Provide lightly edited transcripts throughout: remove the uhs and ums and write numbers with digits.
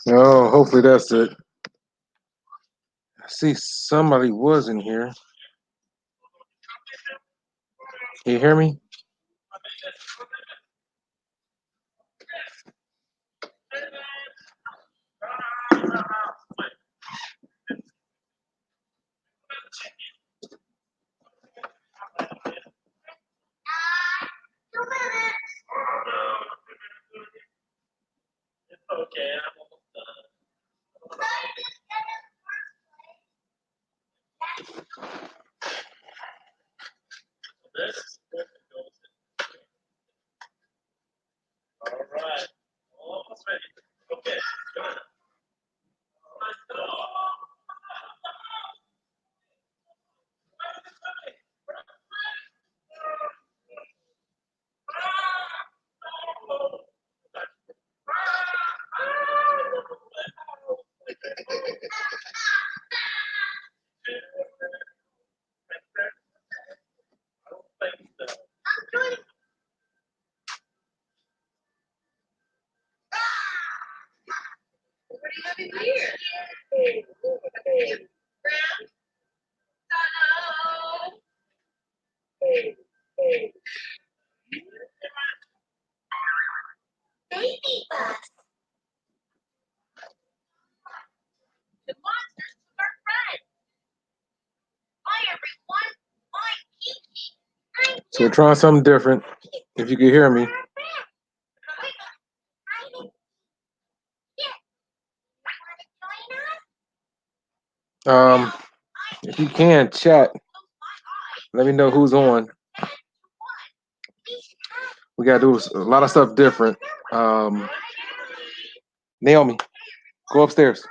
Oh, hopefully that's it. I see somebody was in here. Can you hear me? So we're trying something different. If you can hear me. Um, if you can chat, let me know who's on. We gotta do a lot of stuff different. Naomi, go upstairs.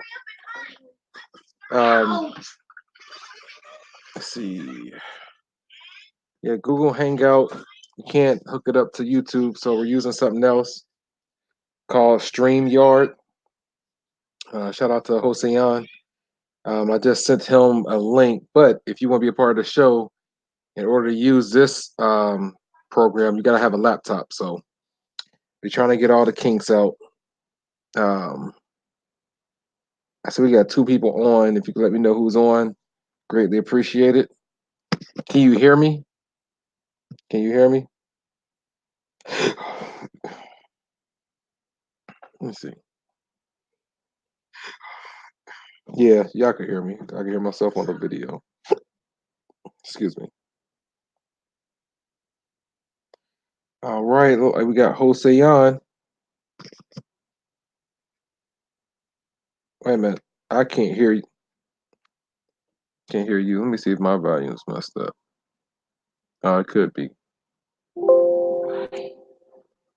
Let's see. Yeah, Google Hangout. You can't hook it up to YouTube, so we're using something else called StreamYard. Shout out to Hosean. I just sent him a link, but if you want to be a part of the show, in order to use this program, you gotta have a laptop. So we're trying to get all the kinks out. Um, I see we got two people on. If you could let me know who's on, greatly appreciate it. Can you hear me? Can you hear me? Let me see. Yeah, y'all can hear me. I can hear myself on the video. Excuse me. All right, look like we got Hosean. Wait a minute. I can't hear you. Can't hear you. Let me see if my volume's messed up. Oh, it could be.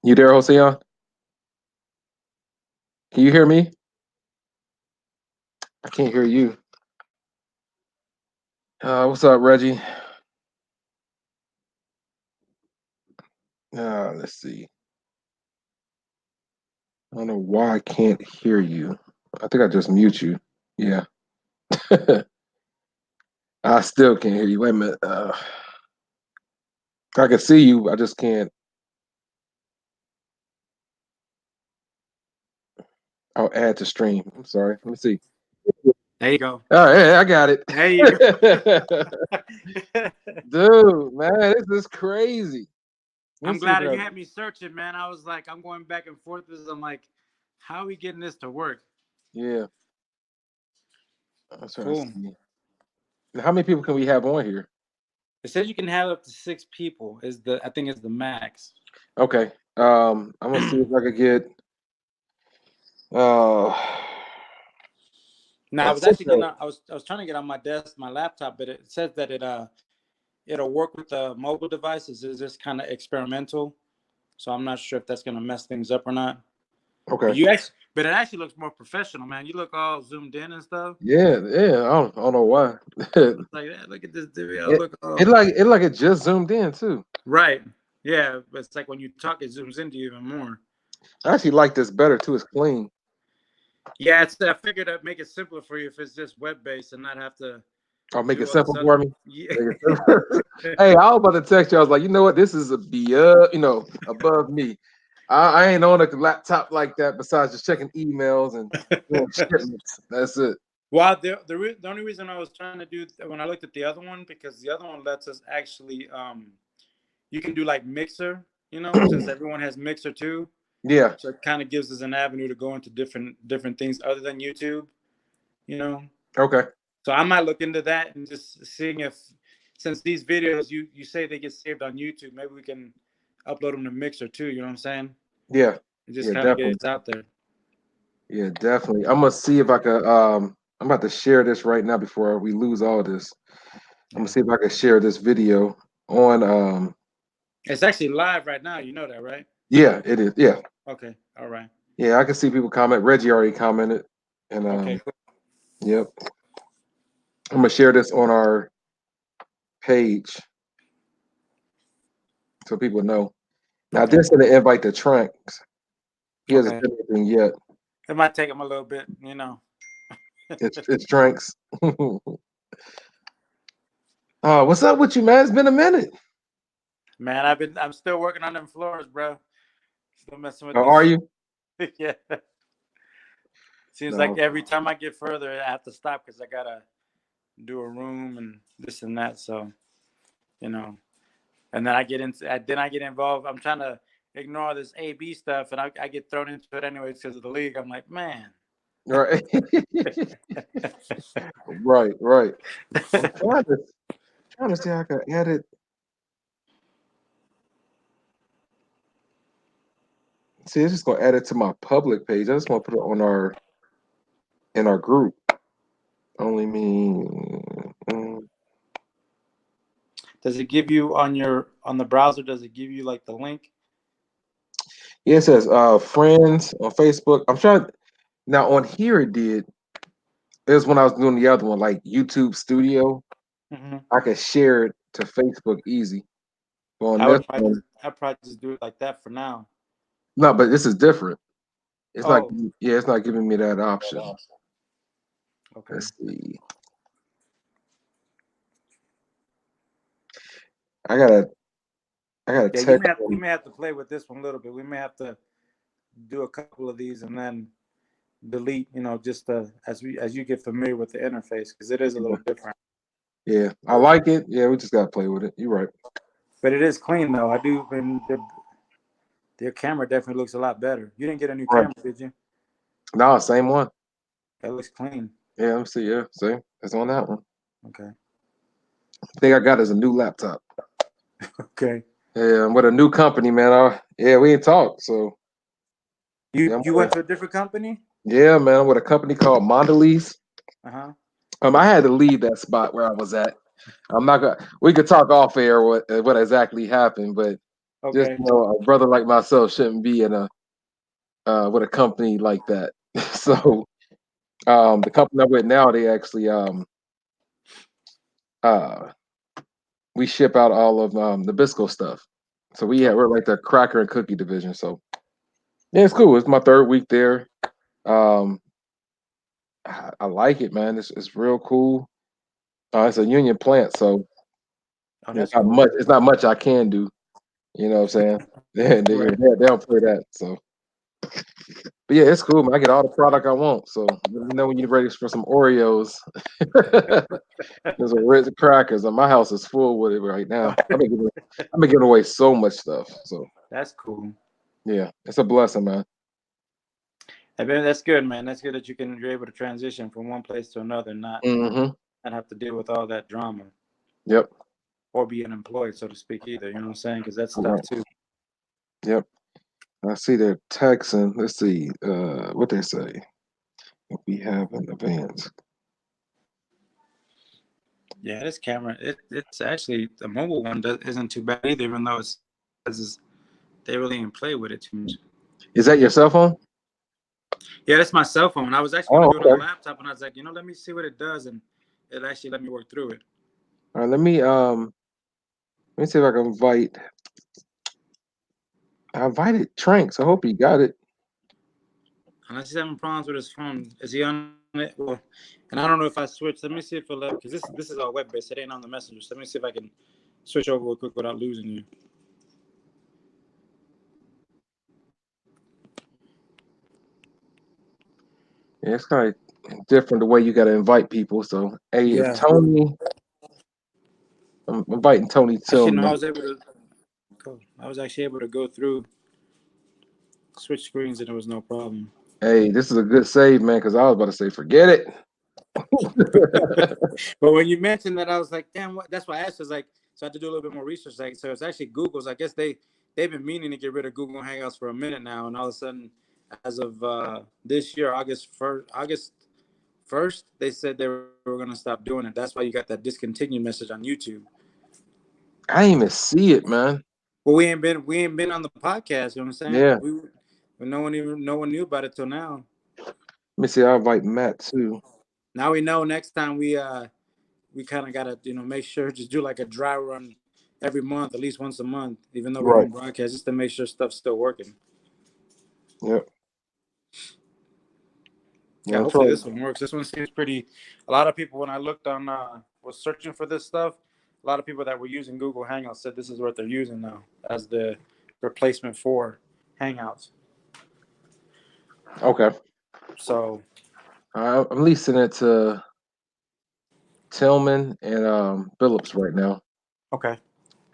You there, Hosean? Can you hear me? I can't hear you. What's up, Reggie? Let's see. I don't know why I can't hear you. I think I just mute you. Yeah. I still can't hear you. Wait a minute. I can see you. I just can't. I'll add to stream. I'm sorry. Let me see. There you go. All right, I got it. There you go. Dude, man, this is crazy. I'm glad that you had me searching, man. I was like, I'm going back and forth. I'm like, how are we getting this to work? Yeah. I'm trying to Cool. see. How many people can we have on here? It says you can have up to 6 people. I think is the max. Okay. I'm gonna see if I could get Now I was actually gonna. I was trying to get on my desk, my laptop, but it says that it'll work with the mobile devices. It's just kind of experimental, so I'm not sure if that's gonna mess things up or not. Okay. But it actually looks more professional, man. You look all zoomed in and stuff. Yeah. I don't know why. It's like, yeah, look at this video. it, Look all... it like it just zoomed in too. Right. Yeah, but it's like when you talk, it zooms into you even more. I actually like this better too. It's clean. Yeah, I figured I'd make it simpler for you if it's just web based and not have to. I'll make it Do all this simple for other. me. Yeah. Hey, I was about to text you. I was like, you know what? This is above me. I ain't on a laptop like that. Besides just checking emails and doing shipments. That's it. Well, the only reason I was trying to do when I looked at the other one, because the other one lets us actually you can do like Mixer, since everyone has Mixer too. Yeah. So it kind of gives us an avenue to go into different things other than YouTube, you know. Okay. So I might look into that and just seeing if, since these videos you say they get saved on YouTube, maybe we can upload them to Mixer too. You know what I'm saying? Yeah. It just Yeah. kind of Definitely. gets out there. Yeah. Definitely. I'm gonna see if I could. I'm about to share this right now before we lose all this. I'm gonna Yeah, see if I can share this video on. it's actually live right now. You know that, right? Yeah. It is. Yeah. Okay, all right. Yeah. I can see people comment. Reggie already commented, and Okay, cool. yep. I'm gonna share this on our page so people know. Now, Okay, this is the invite to Tranks. He hasn't okay. said anything yet. It might take them a little bit. It's Tranks. What's up with you, man? It's been a minute. Man, I'm still working on them floors, bro. Still messing with How are these. you? Yeah. Seems like No, every time I get further, I have to stop because I gotta do a room and this and that. So, you know, and then I get involved. I'm trying to ignore this AB stuff, and I get thrown into it anyways because of the league. I'm like, man. right, right, right. I'm trying to see how I can add it. See, it's just gonna add it to my public page. I just want to put it on our in our group. Only me. Does it give you on the browser? Does it give you like the link? Yeah, it says friends on Facebook. I'm trying now on here. It did. It was when I was doing the other one, like YouTube Studio. Hmm. I could share it to Facebook easy. But on this one, I'd probably just do it like that for now. no, but this is different. It's not. Oh, Yeah, it's not giving me that option. okay. Let's see. I gotta. I gotta Yeah, text we them. may have to play with this one a little bit. We may have to do a couple of these and then delete. Just as you get familiar with the interface because it is a Yeah, little different. yeah, I like it. Yeah, we just gotta play with it. You're right. But it is clean though. I do. And their camera definitely looks a lot better. You didn't get a new Right. camera, did you? No, same one. That looks clean. Yeah, let me see. Yeah, see, it's on that one. Okay. Thing I got is a new laptop. Okay. Yeah, I'm with a new company, man. Yeah, we ain't talked. So You yeah, you went to a different company? yeah, man. I'm with a company called Mondelez. Uh huh. I had to leave that spot where I was at. I'm not gonna. We could talk off air what exactly happened, but just Okay. a brother like myself shouldn't be in a with a company like that. So the company I'm with now, they actually uh we ship out all of the Bisco stuff. So we're like the cracker and cookie division. So yeah, it's cool. It's my third week there. Um, I like it, man. It's real cool. It's a union plant, so Oh, it's that's not cool. much. It's not much I can do. You know what I'm saying? Right. They don't play that. So, but yeah, it's cool, man. I get all the product I want. So let me know when you're ready for some Oreos. There's a Ritz crackers. My house is full with it right now. I've been giving away so much stuff. So That's cool. yeah, it's a blessing, man. I mean, that's good, man. That's good that you're able to transition from one place to another, and Hmm. not have to deal with all that drama Yep. or be unemployed, so to speak, either. You know what I'm saying? Because that's All tough right. too. Yep. I see they're texting. Let's see what they say. What we have in advance. Yeah, this camera, it's actually the mobile one isn't too bad either, even though they really didn't play with it too much. Is that your cell phone? Yeah, that's my cell phone. I was actually Oh, gonna do it on the okay. laptop, and I was like, let me see what it does, and it actually let me work through it. All right. Let me see if I can invite. I invited Tranks. I hope he got it. Unless he's having problems with his phone, is he on it? Well, and I don't know if I switch. Let me see if it'll because this is all web based. It ain't on the messenger. So let me see if I can switch over real quick without losing you. Yeah, it's kind of different the way you got to invite people. So, hey, if Yeah. Tony, I'm inviting Tony Actually, no, I Tillman. was able to. Cool. I was actually able to go through switch screens and it was no problem. Hey, this is a good save, man, because I was about to say, forget it. But when you mentioned that, I was like, damn, what? That's why I asked. Was like, so I had to do a little bit more research. Like, so it's actually Google's. I guess they've been meaning to get rid of Google Hangouts for a minute now, and all of a sudden, as of this year, August 1st, they said they were going to stop doing it. That's why you got that discontinued message on YouTube. I didn't even see it, man. Well, we ain't been on the podcast. You know what I'm saying? Yeah. No one knew about it till now. Let me see. I'll invite Matt too. Now we know. Next time we kind of gotta make sure just do like a dry run every month, at least once a month, even though we Right. don't broadcast, just to make sure stuff's still working. Yep. Yeah, Yeah, that's hopefully right. this one works. This one seems pretty. A lot of people when I looked on was searching for this stuff. A lot of people that were using Google Hangouts said this is what they're using now as the replacement for Hangouts. Okay. So I'm leasing it to Tillman and Phillips right now. okay,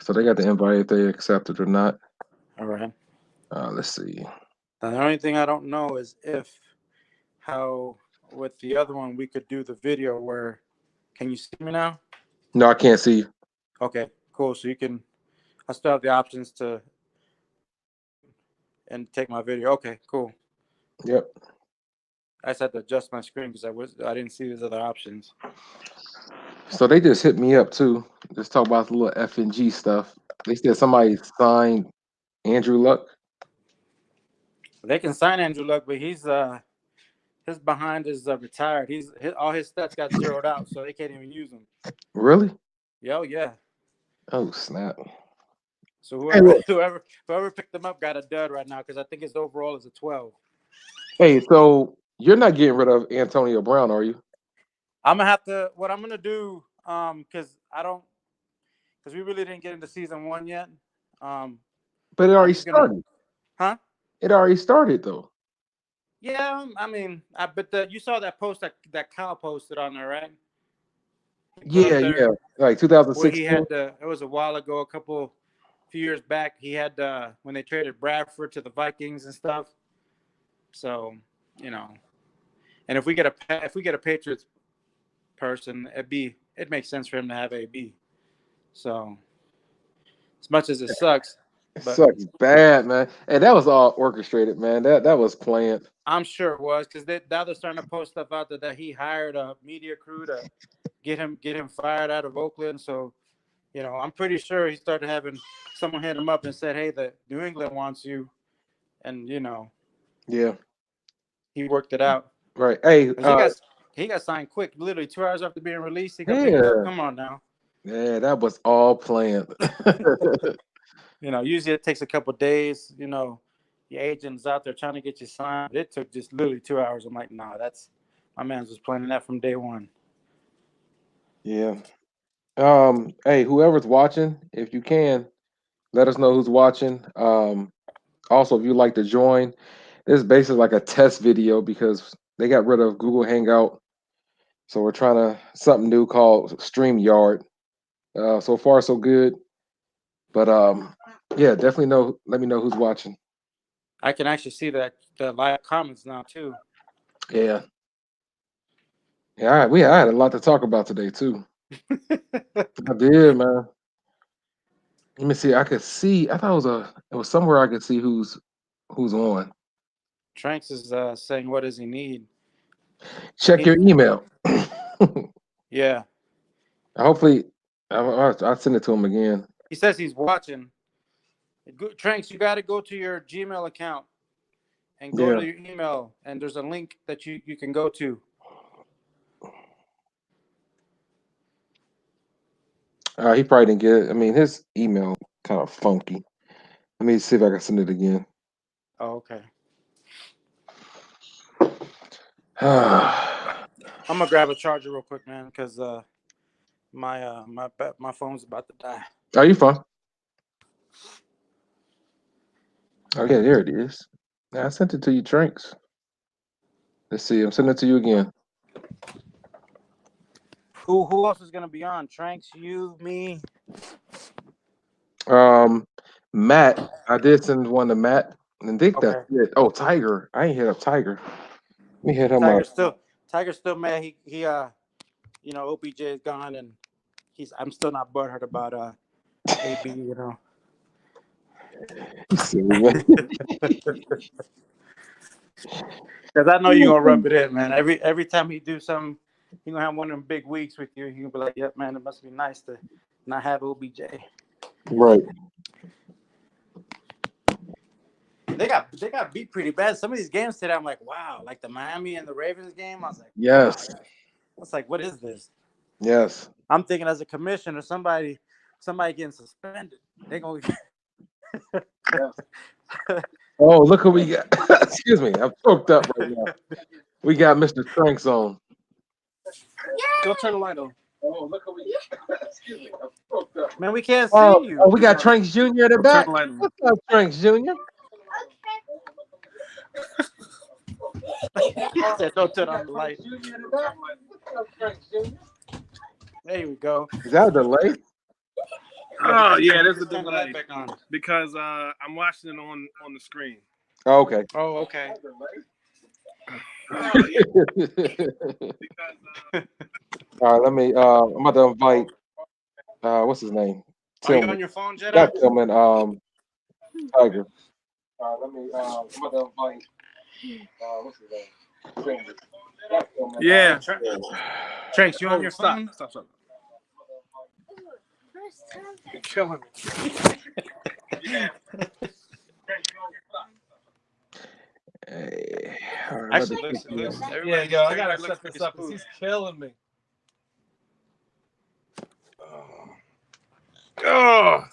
So they got the invite if they accept it or not. all right. Let's see. Now, the only thing I don't know is if how with the other one we could do the video where. Can you see me now? No, I can't see you. Okay, cool. So you can. I still have the options to mute and take my video. Okay, cool. Yep. I just had to adjust my screen because I didn't see these other options. So they just hit me up too. Just talk about the little FNG stuff. They said somebody signed Andrew Luck. They can sign Andrew Luck, but his behind is retired. All his stats got zeroed out, so they can't even use him. Really? Yo, yeah. Oh snap! So Hey, whoever look. whoever picked him up got a dud right now because I think his overall is a 12. Hey, so you're not getting rid of Antonio Brown, are you? I'm gonna have to. What I'm gonna do, because I don't, because we really didn't get into season one yet. Um, But it I'm already just gonna, started. huh? It already started though. Yeah, I mean, but you saw that post that Kyle posted on there, right? He put up Yeah, there yeah. Like where he 2016. had it was a while ago, few years back. He had when they traded Bradford to the Vikings and stuff. So, you know, and if we get a Patriots person, it makes sense for him to have AB. So, as much as it sucks, It but sucks bad, man. And that was all orchestrated, man. That was planned. I'm sure it was because now they're starting to post stuff out there that he hired a media crew to get him fired out of Oakland. So I'm pretty sure he started having someone hit him up and said, "Hey, the New England wants you," and Yeah. he worked it out Right. Hey, because he got signed quick. Literally 2 hours after being released, he got picked up. yeah. Come on now. Yeah, that was all planned. Usually it takes a couple days. Your agent's out there trying to get you signed. But it took just literally 2 hours. I'm like, nah, that's my man's was planning that from day one. Yeah. Hey, whoever's watching, if you can, let us know who's watching. Also, if you'd like to join, this is basically like a test video because they got rid of Google Hangout. So we're trying to something new called StreamYard. So far so good. But yeah, definitely let me know who's watching. I can actually see that the live comments now too. Yeah. Yeah, I had a lot to talk about today too. I did, man. Let me see. I could see. I thought it was somewhere I could see who's on. Tranks is saying, "What does he need?" Check He, your email. yeah, Hopefully, I'll send it to him again. he says he's watching. Tranks, you got to go to your Gmail account and go Yeah. to your email, and there's a link that you can go to. He probably didn't get it. I mean, his email kind of funky. Let me see if I can send it again. Oh, okay. Are I'm gonna grab a charger real quick, man, because my phone's about to die. you fine? Oh yeah, there it is. I sent it to you, drinks. Let's see. I'm sending it to you again. Who else is gonna be on? Tranks, you, me. Um, Matt. I did send one to Matt. And I think that's Okay. it. Oh, Tiger. I ain't hit up Tiger. Let me hit him up. Tiger's still mad. He OBJ is gone, and I'm still not butthurt about AB. You silly man. Because I know you're gonna rub it in, man. Every time he do something, he gonna have one of them big weeks with you. He gonna be like, "Yep, man, it must be nice to not have OBJ." Right. They got beat pretty bad. Some of these games today, I'm like, wow, like the Miami and the Ravens game. I was like, wow. Yes. I was like, what is this? Yes. I'm thinking as a commissioner, somebody getting suspended. They gonna. Oh, look who we got. Excuse me. I'm choked up right now. We got Mr. Tranks on. Go turn the light on. Oh, look who we got. Excuse me. I'm choked up. Man, we can't Oh, see you. we got Tranks Jr. in the Go turn back. the light on. What's up, Tranks Jr.? He said, "Don't turn on the light." Jr. in the back. What's up, Tranks Jr.? There we go. Is that a delay? Oh yeah, there's a Turn the light delay back on. because I'm watching it on the screen. Oh, okay. Oh, okay. Oh yeah, because All right, let me. I'm about to invite. What's his name? Are you Tillman. on your phone, Not Jedi? Tillman. Tiger. Let me. I'm about to invite. What's his name? Tillman. Not Tillman. yeah. Tranks, you on Oh, your stop. phone? Stop. You're killing me. Hey, all right, Actually, looks. Yeah, yo, I gotta set this up because he's killing me. Oh,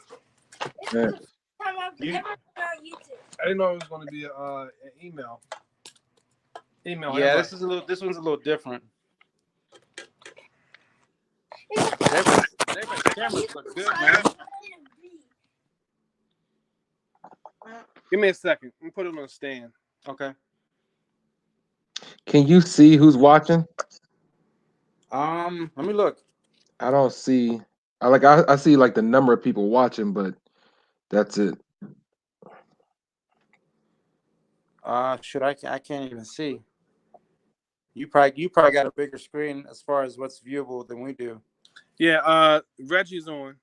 man. I didn't know it was going to be an email. Yeah, this one's a little different. Everybody's cameras look good, man. Give me a second. I'm put it on a stand. Okay. Can you see who's watching? Let me look. I don't see. I see like the number of people watching, but that's it. Should I can't even see. You probably got a bigger screen as far as what's viewable than we do. Yeah, Reggie's on.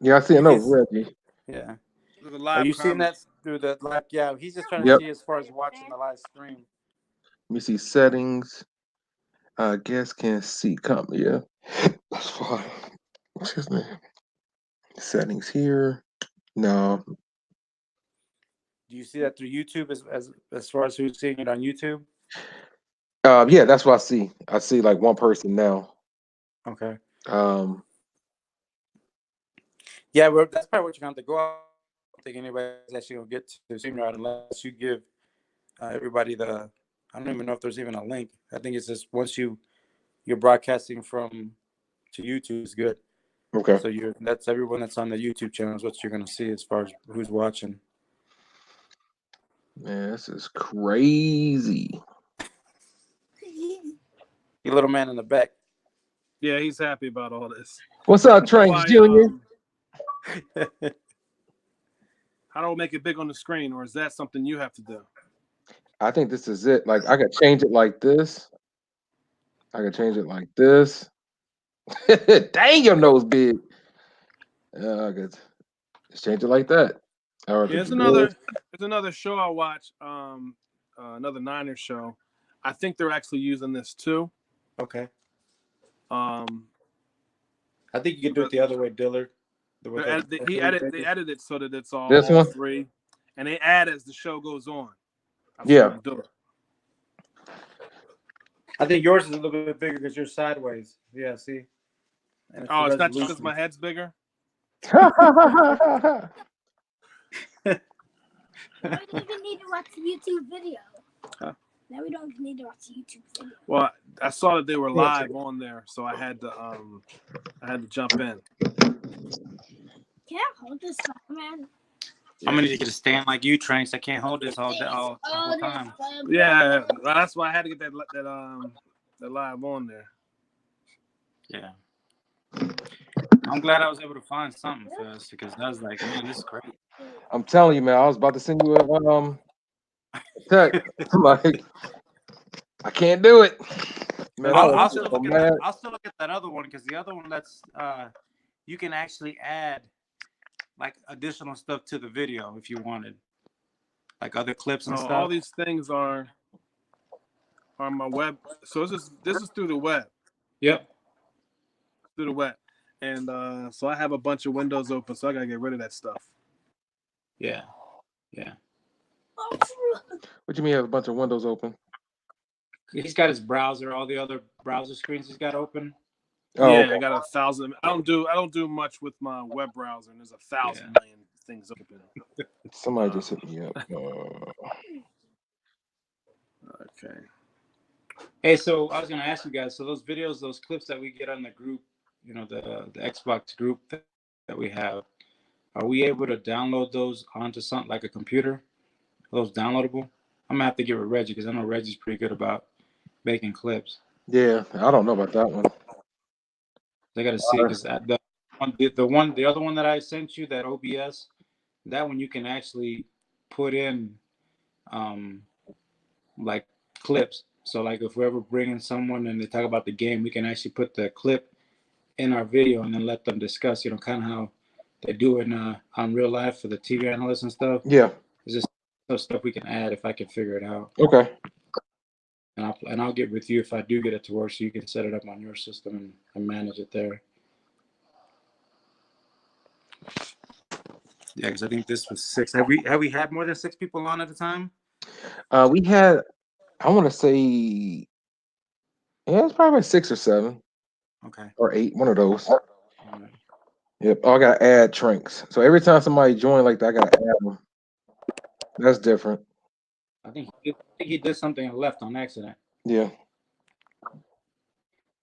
Yeah, I see. I You know can, Reggie. yeah. There's a Are live you seeing comment. that through the live? Yeah, he's just trying to Yep. see as far as watching the live stream. Let me see settings. I guess can see comment. Yeah, that's fine. What's his name? Settings here. No. Do you see that through YouTube as far as who's seeing it on YouTube? Yeah, that's what I see. I see like one person now. Okay. Um, Yeah, that's probably what you're going to have to go out. I don't think anybody's actually going to get to StreamYard unless you give everybody the. I don't even know if there's even a link. I think it's just once you're broadcasting from to YouTube is good. okay. So that's everyone that's on the YouTube channel is what you're going to see as far as who's watching. Man, this is crazy. Your little man in the back. Yeah, he's happy about all this. What's up, Tranks Jr.? How do I make it big on the screen, or is that something you have to do? I think this is it. Like I could change it like this. I could change it like this. Dang, your nose big. I could just change it like that. Or Yeah, this. there's another show I watch. Another Niners show. I think they're actually using this too. Okay. I think you can do it the other way, Dillard. They edited it so that it's This all one? three, and they add as the show goes on. I've seen Yeah. them do it. I think yours is a little bit bigger because you're sideways. Yeah, see. Oh, it's not just because my head's bigger. We don't even need to watch the YouTube video. Huh? Now we don't need to watch the YouTube video. Well, I saw that they were live on there, so I had to jump in. Can I hold this, man? I'm gonna need to get a stand like you, Tranks. I can't hold this all the whole time. Yeah, well, that's why I had to get that live on there. Yeah. I'm glad I was able to find something for us because I was like, man, this is great. I'm telling you, man. I was about to send you a text. I'm like, I can't do it. Man, I I'll was still so look at mad. that. I'll still look at that other one because the other one that's you can actually add like additional stuff to the video if you wanted, like other clips and No, stuff. all these things are on my web. So this is through the web. Yep. Through the web, and so I have a bunch of windows open, so I gotta get rid of that stuff. Yeah. Yeah. What you mean you have a bunch of windows open? He's got his browser, all the other browser screens he's got open. Oh, Yeah, okay. I got 1,000. I don't do much with my web browser, and there's 1,000 million things open. Somebody just hit me up. Okay. Hey, so I was gonna ask you guys. So those videos, those clips that we get on the group, you know, the Xbox group that we have, are we able to download those onto something like a computer? Are those downloadable? I'm gonna have to get with Reggie because I know Reggie's pretty good about making clips. Yeah, I don't know about that one. I gotta see because the other one that I sent you, that OBS, that one you can actually put in like clips. So like if we're ever bringing someone and they talk about the game, we can actually put the clip in our video and then let them discuss, you know, kind of how they do it on real life for the TV analysts and stuff. Yeah. It's just some stuff we can add if I can figure it out. Okay. And I'll get with you if I do get it to work, so you can set it up on your system and manage it there. Yeah, because I think this was 6. Have we had more than 6 people on at a time? We had, I want to say, yeah, it's probably like 6 or 7. Okay. Or 8, one of those. Right. Yep. Oh, I gotta add Tranks. So every time somebody join like that, I gotta add them. That's different. I think he did something and left on accident. Yeah.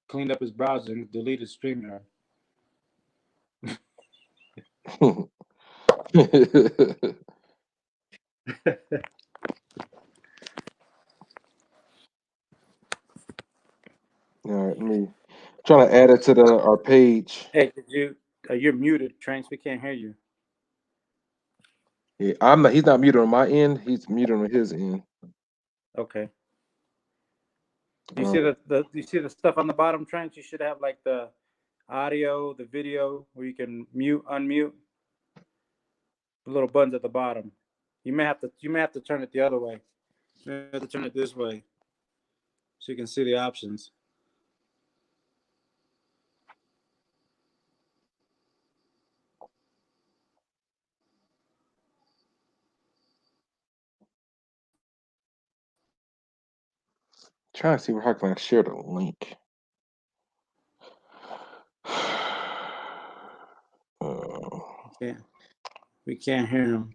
Cleaned up his browser and deleted StreamYard. All right, trying to add it to our page. Hey, you're muted, Tranks. We can't hear you. Yeah, I'm not. He's not muted on my end. He's muted on his end. Okay. Do you see you see the stuff on the bottom, Tranks? You should have like the audio, the video, where you can mute, unmute. The little buttons at the bottom. You may have to turn it the other way. You may have to turn it this way, so you can see the options. Trying to see how can I share the link. We can't hear him.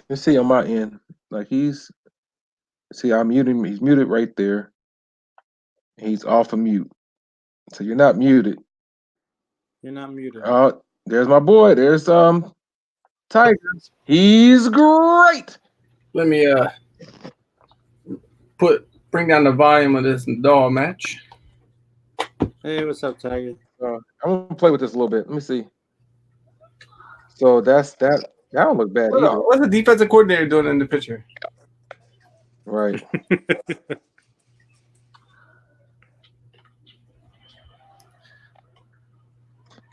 Let's see on my end. Like I muted him. He's muted right there. He's off of mute. So you're not muted. You're not muted. There's my boy. There's Tigers. He's great. Let me bring down the volume of this dog match. Hey, what's up, Tiger? I'm gonna play with this a little bit. Let me see. So that. That don't look bad either. What's the defensive coordinator doing in the picture? Right.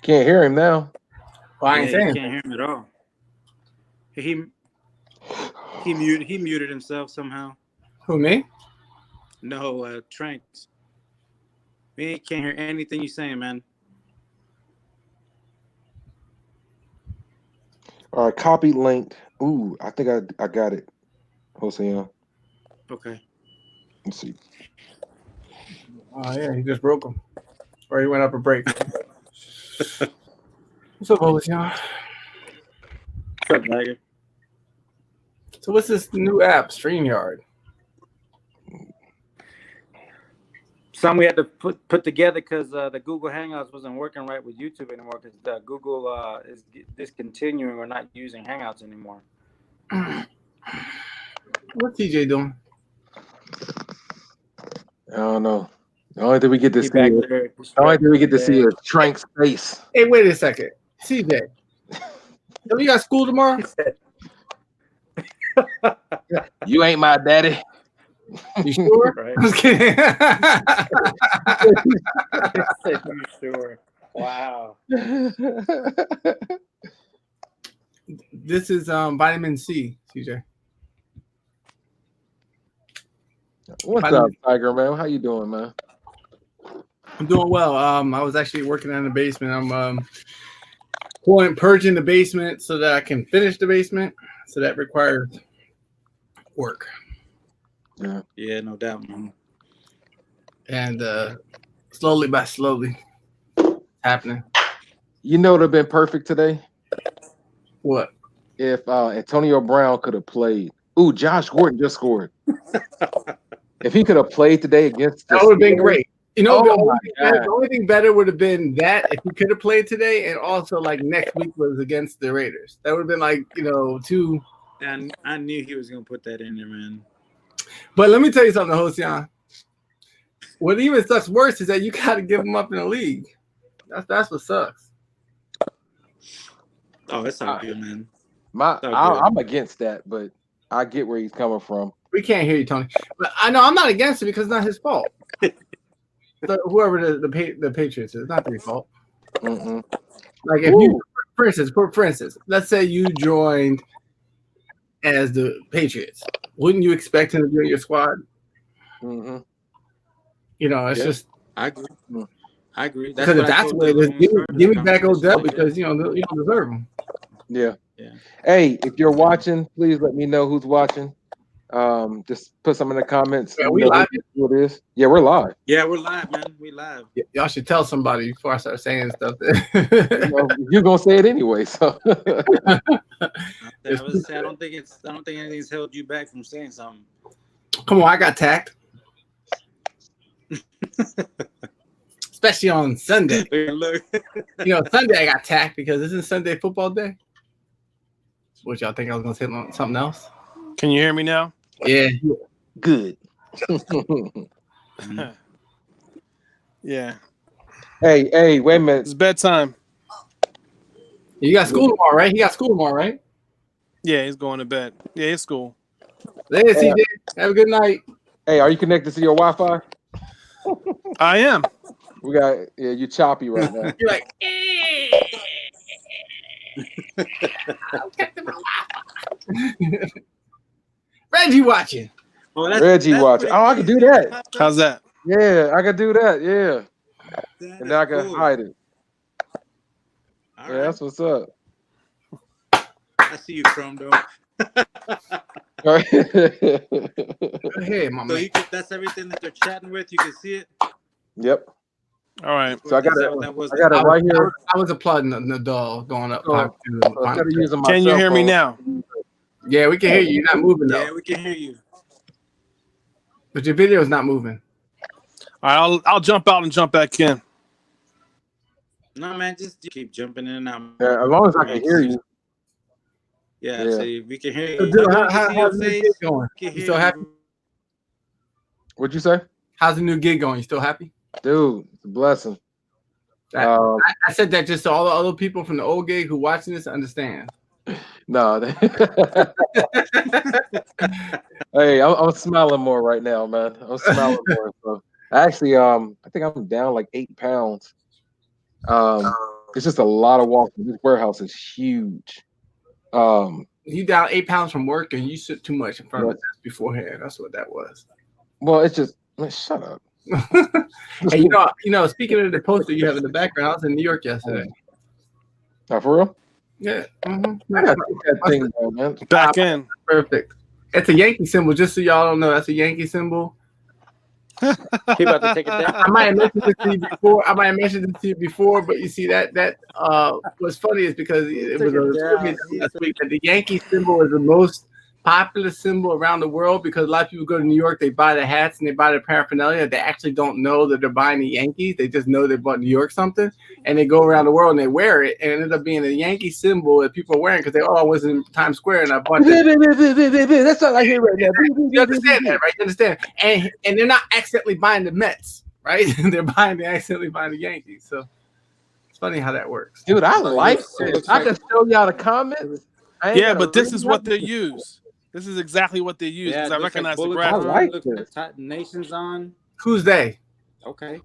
Can't hear him now. Well, I ain't saying. You can't hear him at all. He muted himself somehow. Who, me? No, Tranks. We can't hear anything you're saying, man. All right, copy linked. Ooh, I think I got it. Hosea. Okay. Let's see. Oh yeah, he just broke him. Or he went up a break. What's up, Hosea? What's up, Tiger? So what's this new app, StreamYard? some we had to put together because the Google Hangouts wasn't working right with YouTube anymore because Google is discontinuing or not using Hangouts anymore. What's TJ doing? I don't know. The only thing we get to He see back is there. the only thing we get to see Yeah. is Trank's face. Hey, wait a second. CJ. So you got school tomorrow? You ain't my daddy. You sure? Right. I'm just kidding. You sure? Wow. This is vitamin C, CJ. What's up, Tiger man? How you doing, man? I'm doing well. I was actually working in the basement. I'm purging the basement so that I can finish the basement. So that requires work. Yeah, no doubt, man. And slowly by slowly, happening. You know, it would have been perfect today What? if Antonio Brown could have played. Ooh, Josh Gordon just scored. If he could have played today against the That would have been Steelers, great. You know, Oh the my only thing better would have been that if he could have played today, and also like next week was against the Raiders. That would have been like, you know, two. And I knew he was gonna put that in there, man. But let me tell you something, Hosian. What even sucks worse is that you got to give him up in the league. That's what sucks. Oh, it's all good, man. I'm against that, but I get where he's coming from. We can't hear you, Tony. But I know I'm not against it because it's not his fault. So whoever the Patriots is, it's not their fault. Mm-mm. Like if you, for instance, let's say you joined as the Patriots, wouldn't you expect him to be on your squad? Mm-hmm. You know, it's just. I agree. I agree. Because if that's the way it is, give me back Odell because you don't deserve him. Yeah. Yeah. Hey, if you're watching, please let me know who's watching. Just put some in the comments. Yeah, we live. Who it is? Yeah, we're live. Yeah, we're live, man. We live. Y'all should tell somebody before I start saying stuff. You're gonna say it anyway, so. I don't think anything's held you back from saying something. Come on, I got tact. Especially on Sunday. Look. You know, Sunday I got tact because isn't Sunday football day? What y'all think I was gonna say something else? Can you hear me now? Yeah. Good. Yeah. Hey, wait a minute. It's bedtime. You got school tomorrow, right? He got school tomorrow, right? Yeah, he's going to bed. Yeah, it's school. Later, CJ. Have a good night. Hey, are you connected to your Wi-Fi? I am. We got you choppy right now. You're like, Reggie watching. Well, Reggie watching. Oh, I can do that. How's that? Yeah, I can do that. Yeah, and then I can hide it. All Yeah, right. that's what's up. I see you, Chrome Dome. Go ahead, my man. That's everything that they're chatting with. You can see it. Yep. All right. So I got it right here. I was applauding Nadal going up 5-2. So instead of using my Can you cell hear me phone- now? Yeah, we can hear you. You're not moving though. Yeah, we can hear you. But your video is not moving. All right, I'll jump out and jump back in. No, man, just keep jumping in and out. Yeah, as long as I can hear you. Yeah, Yeah. see, we can hear So, you. dude, How's how's the new gig going? You still happy? What'd you say? How's the new gig going? You still happy? Dude, it's a blessing. I said that just so all the other people from the old gig who watching this understand. No. Hey, I'm smiling more right now, man. I'm smiling more. So actually, I think I'm down like 8 pounds. It's just a lot of walking. This warehouse is huge. You down 8 pounds from work and you sit too much in front of the desk beforehand. That's what that was. Well, it's just shut up. Hey, you know, speaking of the poster you have in the background, I was in New York yesterday. Oh, for real? Yeah. Mm-hmm. I gotta take that thing down, man. Back in. Perfect. It's a Yankee symbol, just so y'all don't know. That's a Yankee symbol. He about to take it down. I might have mentioned this to you before. But you see that what's funny is because it was a last week that the Yankee symbol is the most popular symbol around the world because a lot of people go to New York, they buy the hats and they buy the paraphernalia. They actually don't know that they're buying the Yankees. They just know they bought New York something, and they go around the world and they wear it, and it ends up being a Yankee symbol that people are wearing because I was in Times Square and I bought that. That's all I hear right now. You understand that, right? You understand, and they're not accidentally buying the Mets, right? They're accidentally buying the Yankees. So it's funny how that works. Dude, I So like so it this. looks I like can show y'all the comments. I ain't Yeah, gotta but this read is what nothing. they use. This is exactly what they use because yeah, I it looks like recognize the Bullet graphic. I like looks this. like Nations on. Who's they? Okay. Well,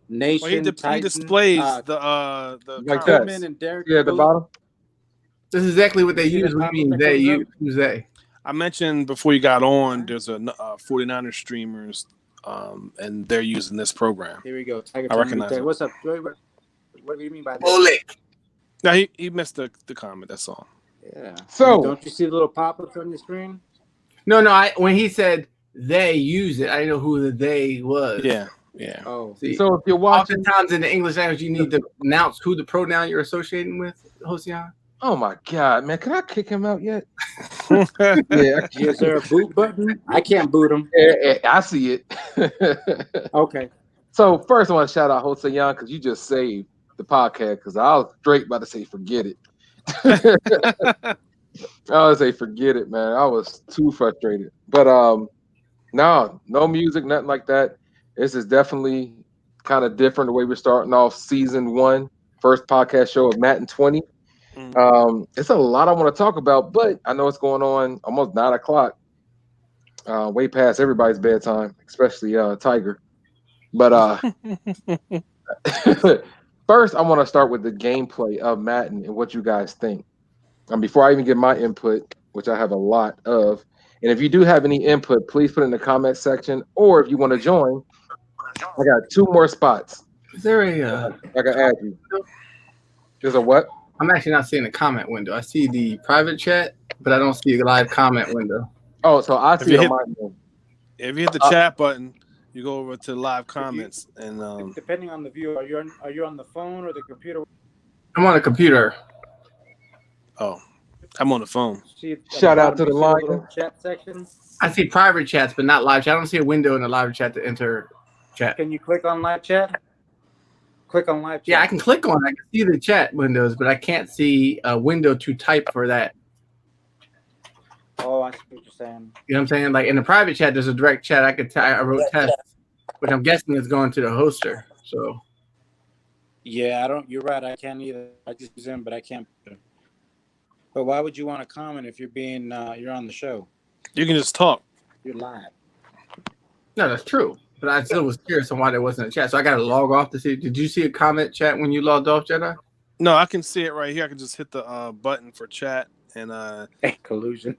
Nation, he Titan, displays the Like comment. that. Tillman and Derek. Yeah, at the Bullet. bottom. This is exactly what they You see use. that What do you pop-up mean that they comes up? use? Who's they? I mentioned before you got on, there's a 49ers streamers, and they're using this program. Here we go. Tiger I Tom recognize Retake. it. What's up? What do you mean by that? Bullet. Now he missed the comment. That's all. Yeah. So- don't you see the little pop-ups on your screen? No. When he said they use it, I didn't know who the they was. Yeah. Oh, See, So if you're watching, oftentimes in the English language, you need to announce who the pronoun you're associating with, Hosian. oh my God, man, can I kick him out yet? Yeah. Yeah, is there a boot button? I can't boot him. I see it. Okay. So first, I want to shout out Jose Young because you just saved the podcast. Because I was straight about to say forget it. I was say forget it, man. I was too frustrated. But no music, nothing like that. This is definitely kind of different the way we're starting off season 1, first podcast show of Madden 20. It's a lot I want to talk about, but I know it's going on almost 9 o'clock, way past everybody's bedtime, especially Tiger. But first, I want to start with the gameplay of Madden and what you guys think. Before I even get my input, which I have a lot of, and if you do have any input, please put it in the comment section, or if you want to join, I got 2 more spots. Is there a? I can add you. There's a what? I'm actually not seeing the comment window. I see the private chat, but I don't see a live comment window. Oh, so I see you it on hit- my phone. If you hit the chat button, you go over to live comments and Depending on the view, are you on the phone or the computer? I'm on a computer. oh, I'm on the phone. See at Shout out bottom, to the you see line. little chat section. I see private chats, but not live chat. I don't see a window in the live chat to enter chat. Can you click on live chat? Click on live chat. Yeah, I can click on it. I can see the chat windows, but I can't see a window to type for that. Oh, I see what you're saying. You know what I'm saying? Like in the private chat, there's a direct chat. I wrote test, which I'm guessing is going to the hoster. So Yeah, you're right. I can't either. I just use them, but I can't. But why would you want to comment if you're you're on the show? You can just talk. You're live. no, that's true. But I still was curious on why there wasn't a chat. So I got to log off to see. Did you see a comment chat when you logged off, Jedi? No, I can see it right here. I can just hit the button for chat and Collusion.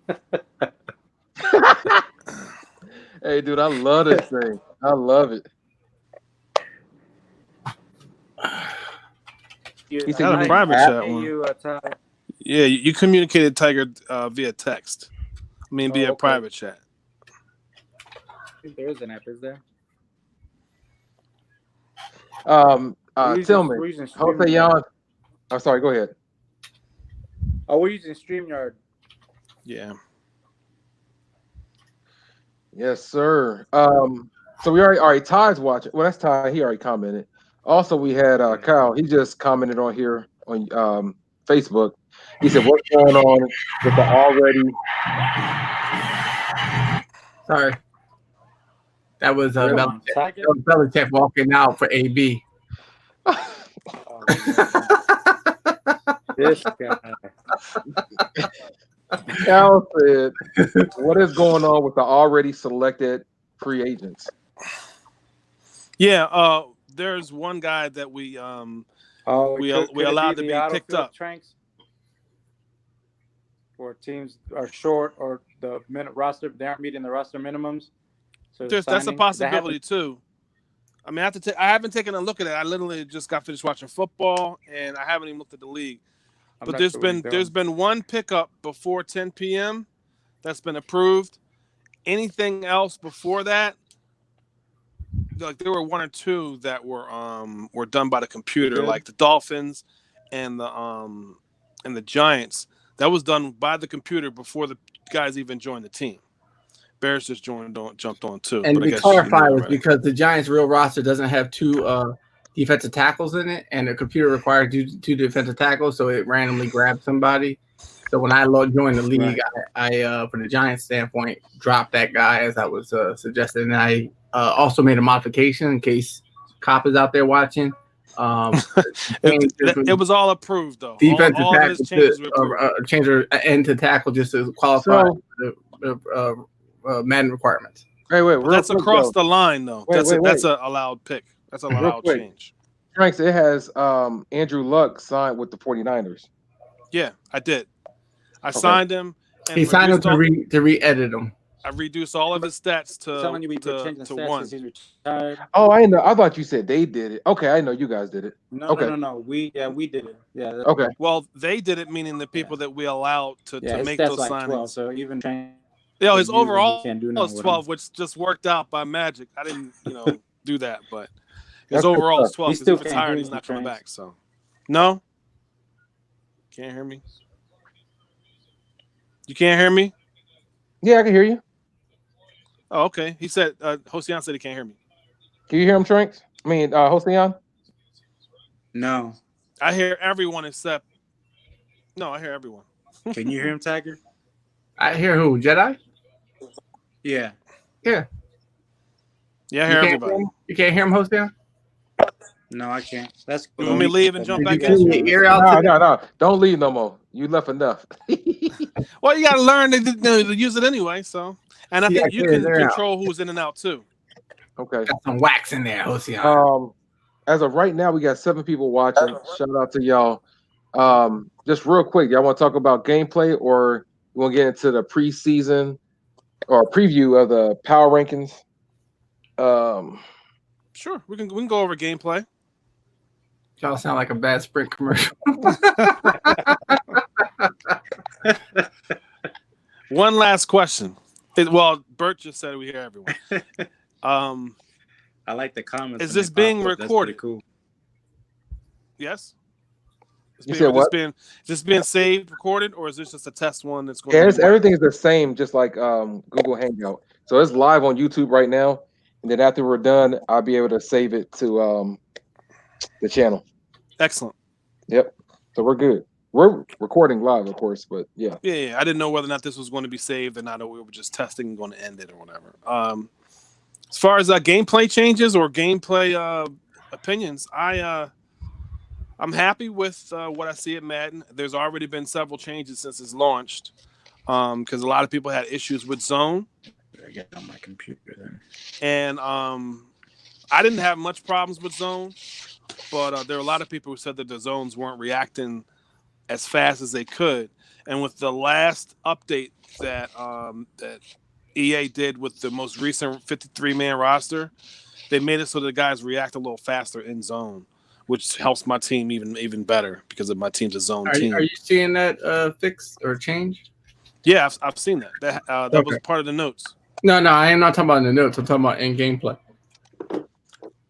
Hey, dude, I love this thing. I love it. He said got a you private need chat one. Yeah, you communicated Tiger via text. I mean, via okay. private chat. There is an app, is there? Tillman, we're using Jose StreamYard. Young. I'm sorry. Go ahead. Oh, we're using StreamYard. Yeah. Yes, sir. So we already Ty's watching. Well, that's Ty. He already commented. Also, we had Kyle. He just commented on here on Facebook. He said, "What's going on with the already?" Sorry. That was Come Belichick. on, Tiger. That was Belichick walking out for AB. Oh, this guy. Kyle said, "What is going on with the already selected free agents?" Yeah, there's one guy that we Oh, we could it allowed to the be picked autofill up. Tranks? Or teams are short or the minute roster, they aren't meeting the roster minimums. So That's a signing- possibility too. I mean, I haven't taken a look at it. I literally just got finished watching football, and I haven't even looked at the league. I'm But not there's sure what he's been doing. one pickup before 10 p.m. that's been approved. Anything else before that, like there were 1 or 2 that were done by the computer, Good. like the Dolphins and the Giants. That was done by the computer before the guys even joined the team. Bears just jumped on too. And but I to guess clarify, you knew was already. because the Giants' real roster doesn't have two defensive tackles in it, and the computer required two defensive tackles, so it randomly grabbed somebody. So when I joined the league, I from the Giants standpoint, dropped that guy as I was suggested, and I also made a modification in case Cop is out there watching. It was all approved though. Defensive All of his tackle changes were approved. change her end to tackle just to qualify for the Madden requirements. Wait, But real that's quick, across though. the line though. Wait, That's a allowed pick. That's a Real allowed quick. change. Franks, it has Andrew Luck signed with the 49ers. Yeah, I did. I signed him. And he signed him to re-edit them. I reduced all of his stats telling you we could change the to stats 1. because he's retired. Oh, I know. I thought you said they did it. Okay, I know you guys did it. No, okay. no. We did it. Yeah. Okay. Well, they did it, meaning the people that we allowed to make those like signings. 12, so even his overall can't do is 12, which just worked out by magic. I didn't, do that, but his That's overall is 12 He because still he's can't retired. hear He's you, not coming Franks. back. So, no, can't hear me. You can't hear me? Yeah, I can hear you. Oh, okay. He said, Hosian said he can't hear me. Can you hear him, Tranks? I mean, Hossein? No. I hear everyone except. No, I hear everyone. Can you hear him, Tiger? I hear who? Jedi? Yeah. Yeah. Yeah, I hear everybody. You can't hear him, Hossein? No, I can't. That's You want me to leave and jump back Did you in? ear out? No. Don't leave no more. You left enough. Well, you got to learn to use it anyway. So, and I think you can control who's in and out too. Okay. Got some wax in there, Hossein. As of right now, we got 7 people watching. Shout out to y'all. Just real quick, y'all want to talk about gameplay, or you want to get into the preseason or preview of the power rankings? Sure, we can go over gameplay. Y'all sound like a bad Sprint commercial. One last question. Well, Bert just said we hear everyone. I like the comments. Is this being recorded? Cool. Yes. You said what? Is this being saved, recorded, or is this just a test one that's going? Yeah, everything is the same, just like Google Hangout. So it's live on YouTube right now, and then after we're done, I'll be able to save it to the channel. Excellent. Yep. So we're good. We're recording live, of course, but yeah. Yeah. I didn't know whether or not this was going to be saved or not, or we were just testing and going to end it or whatever. As far as gameplay changes or gameplay opinions, I'm happy with what I see at Madden. There's already been several changes since it's launched, because a lot of people had issues with zone. I get on my computer then. And I didn't have much problems with zone, but there were a lot of people who said that the zones weren't reacting as fast as they could. And with the last update that EA did with the most recent 53-man roster, they made it so the guys react a little faster in zone, which helps my team even better because of my team's a zone team. Are you seeing that fix or change? Yeah, I've seen that. That was part of the notes. No, I am not talking about in the notes. I'm talking about in gameplay.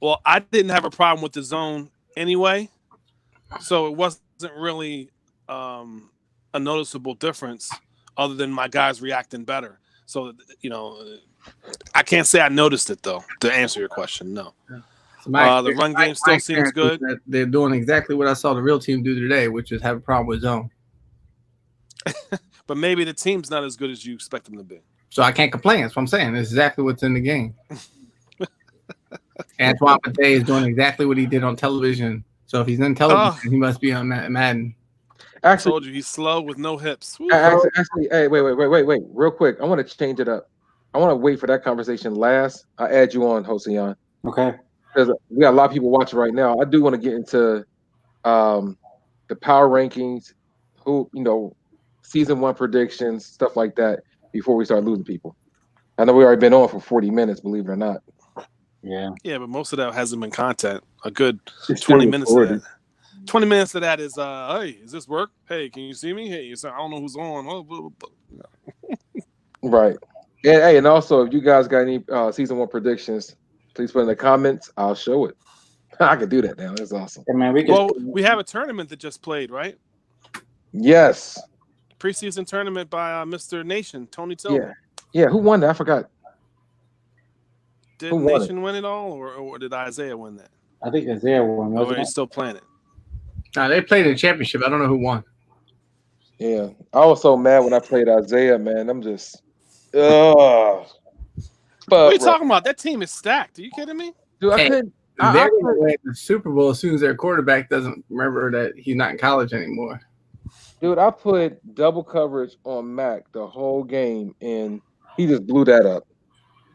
Well, I didn't have a problem with the zone anyway, so it wasn't really a noticeable difference other than my guys reacting better. So, I can't say I noticed it, though, to answer your question, no. So the run game still seems good. They're doing exactly what I saw the real team do today, which is have a problem with zone. But maybe the team's not as good as you expect them to be. So I can't complain. That's what I'm saying. It's exactly what's in the game. Antoine Pate is doing exactly what he did on television. So if he's in television, he must be on Madden. I told you he's slow with no hips. Actually, hey, wait. Real quick, I want to change it up. I want to wait for that conversation last. I'll add you on, Hossein. Okay. Because we got a lot of people watching right now. I do want to get into the power rankings, season 1 predictions, stuff like that, before we start losing people. I know we already been on for 40 minutes, believe it or not. Yeah. Yeah, but most of that hasn't been content. A good 20 minutes of that. 20 minutes of that is, hey, is this work? Hey, can you see me? Hey, I don't know who's on. Right. And also, if you guys got any season 1 predictions, please put in the comments. I'll show it. I can do that now. That's awesome. Hey, man, we have a tournament that just played, right? Yes. preseason tournament by Mr. Nation, Tony Tillman. Yeah. Who won that? I forgot. Did Who won Nation win it all, or did Isaiah win that? I think Isaiah won. Or Wasn't he's it? still playing it? Nah, they played in the championship. I don't know who won. Yeah, I was so mad when I played Isaiah, man. I'm just, ugh. What are you But talking about? That team is stacked. Are you kidding me? dude, I Hey, couldn't. They're going to win the Super Bowl as soon as their quarterback doesn't remember that he's not in college anymore. Dude, I put double coverage on Mac the whole game, and he just blew that up.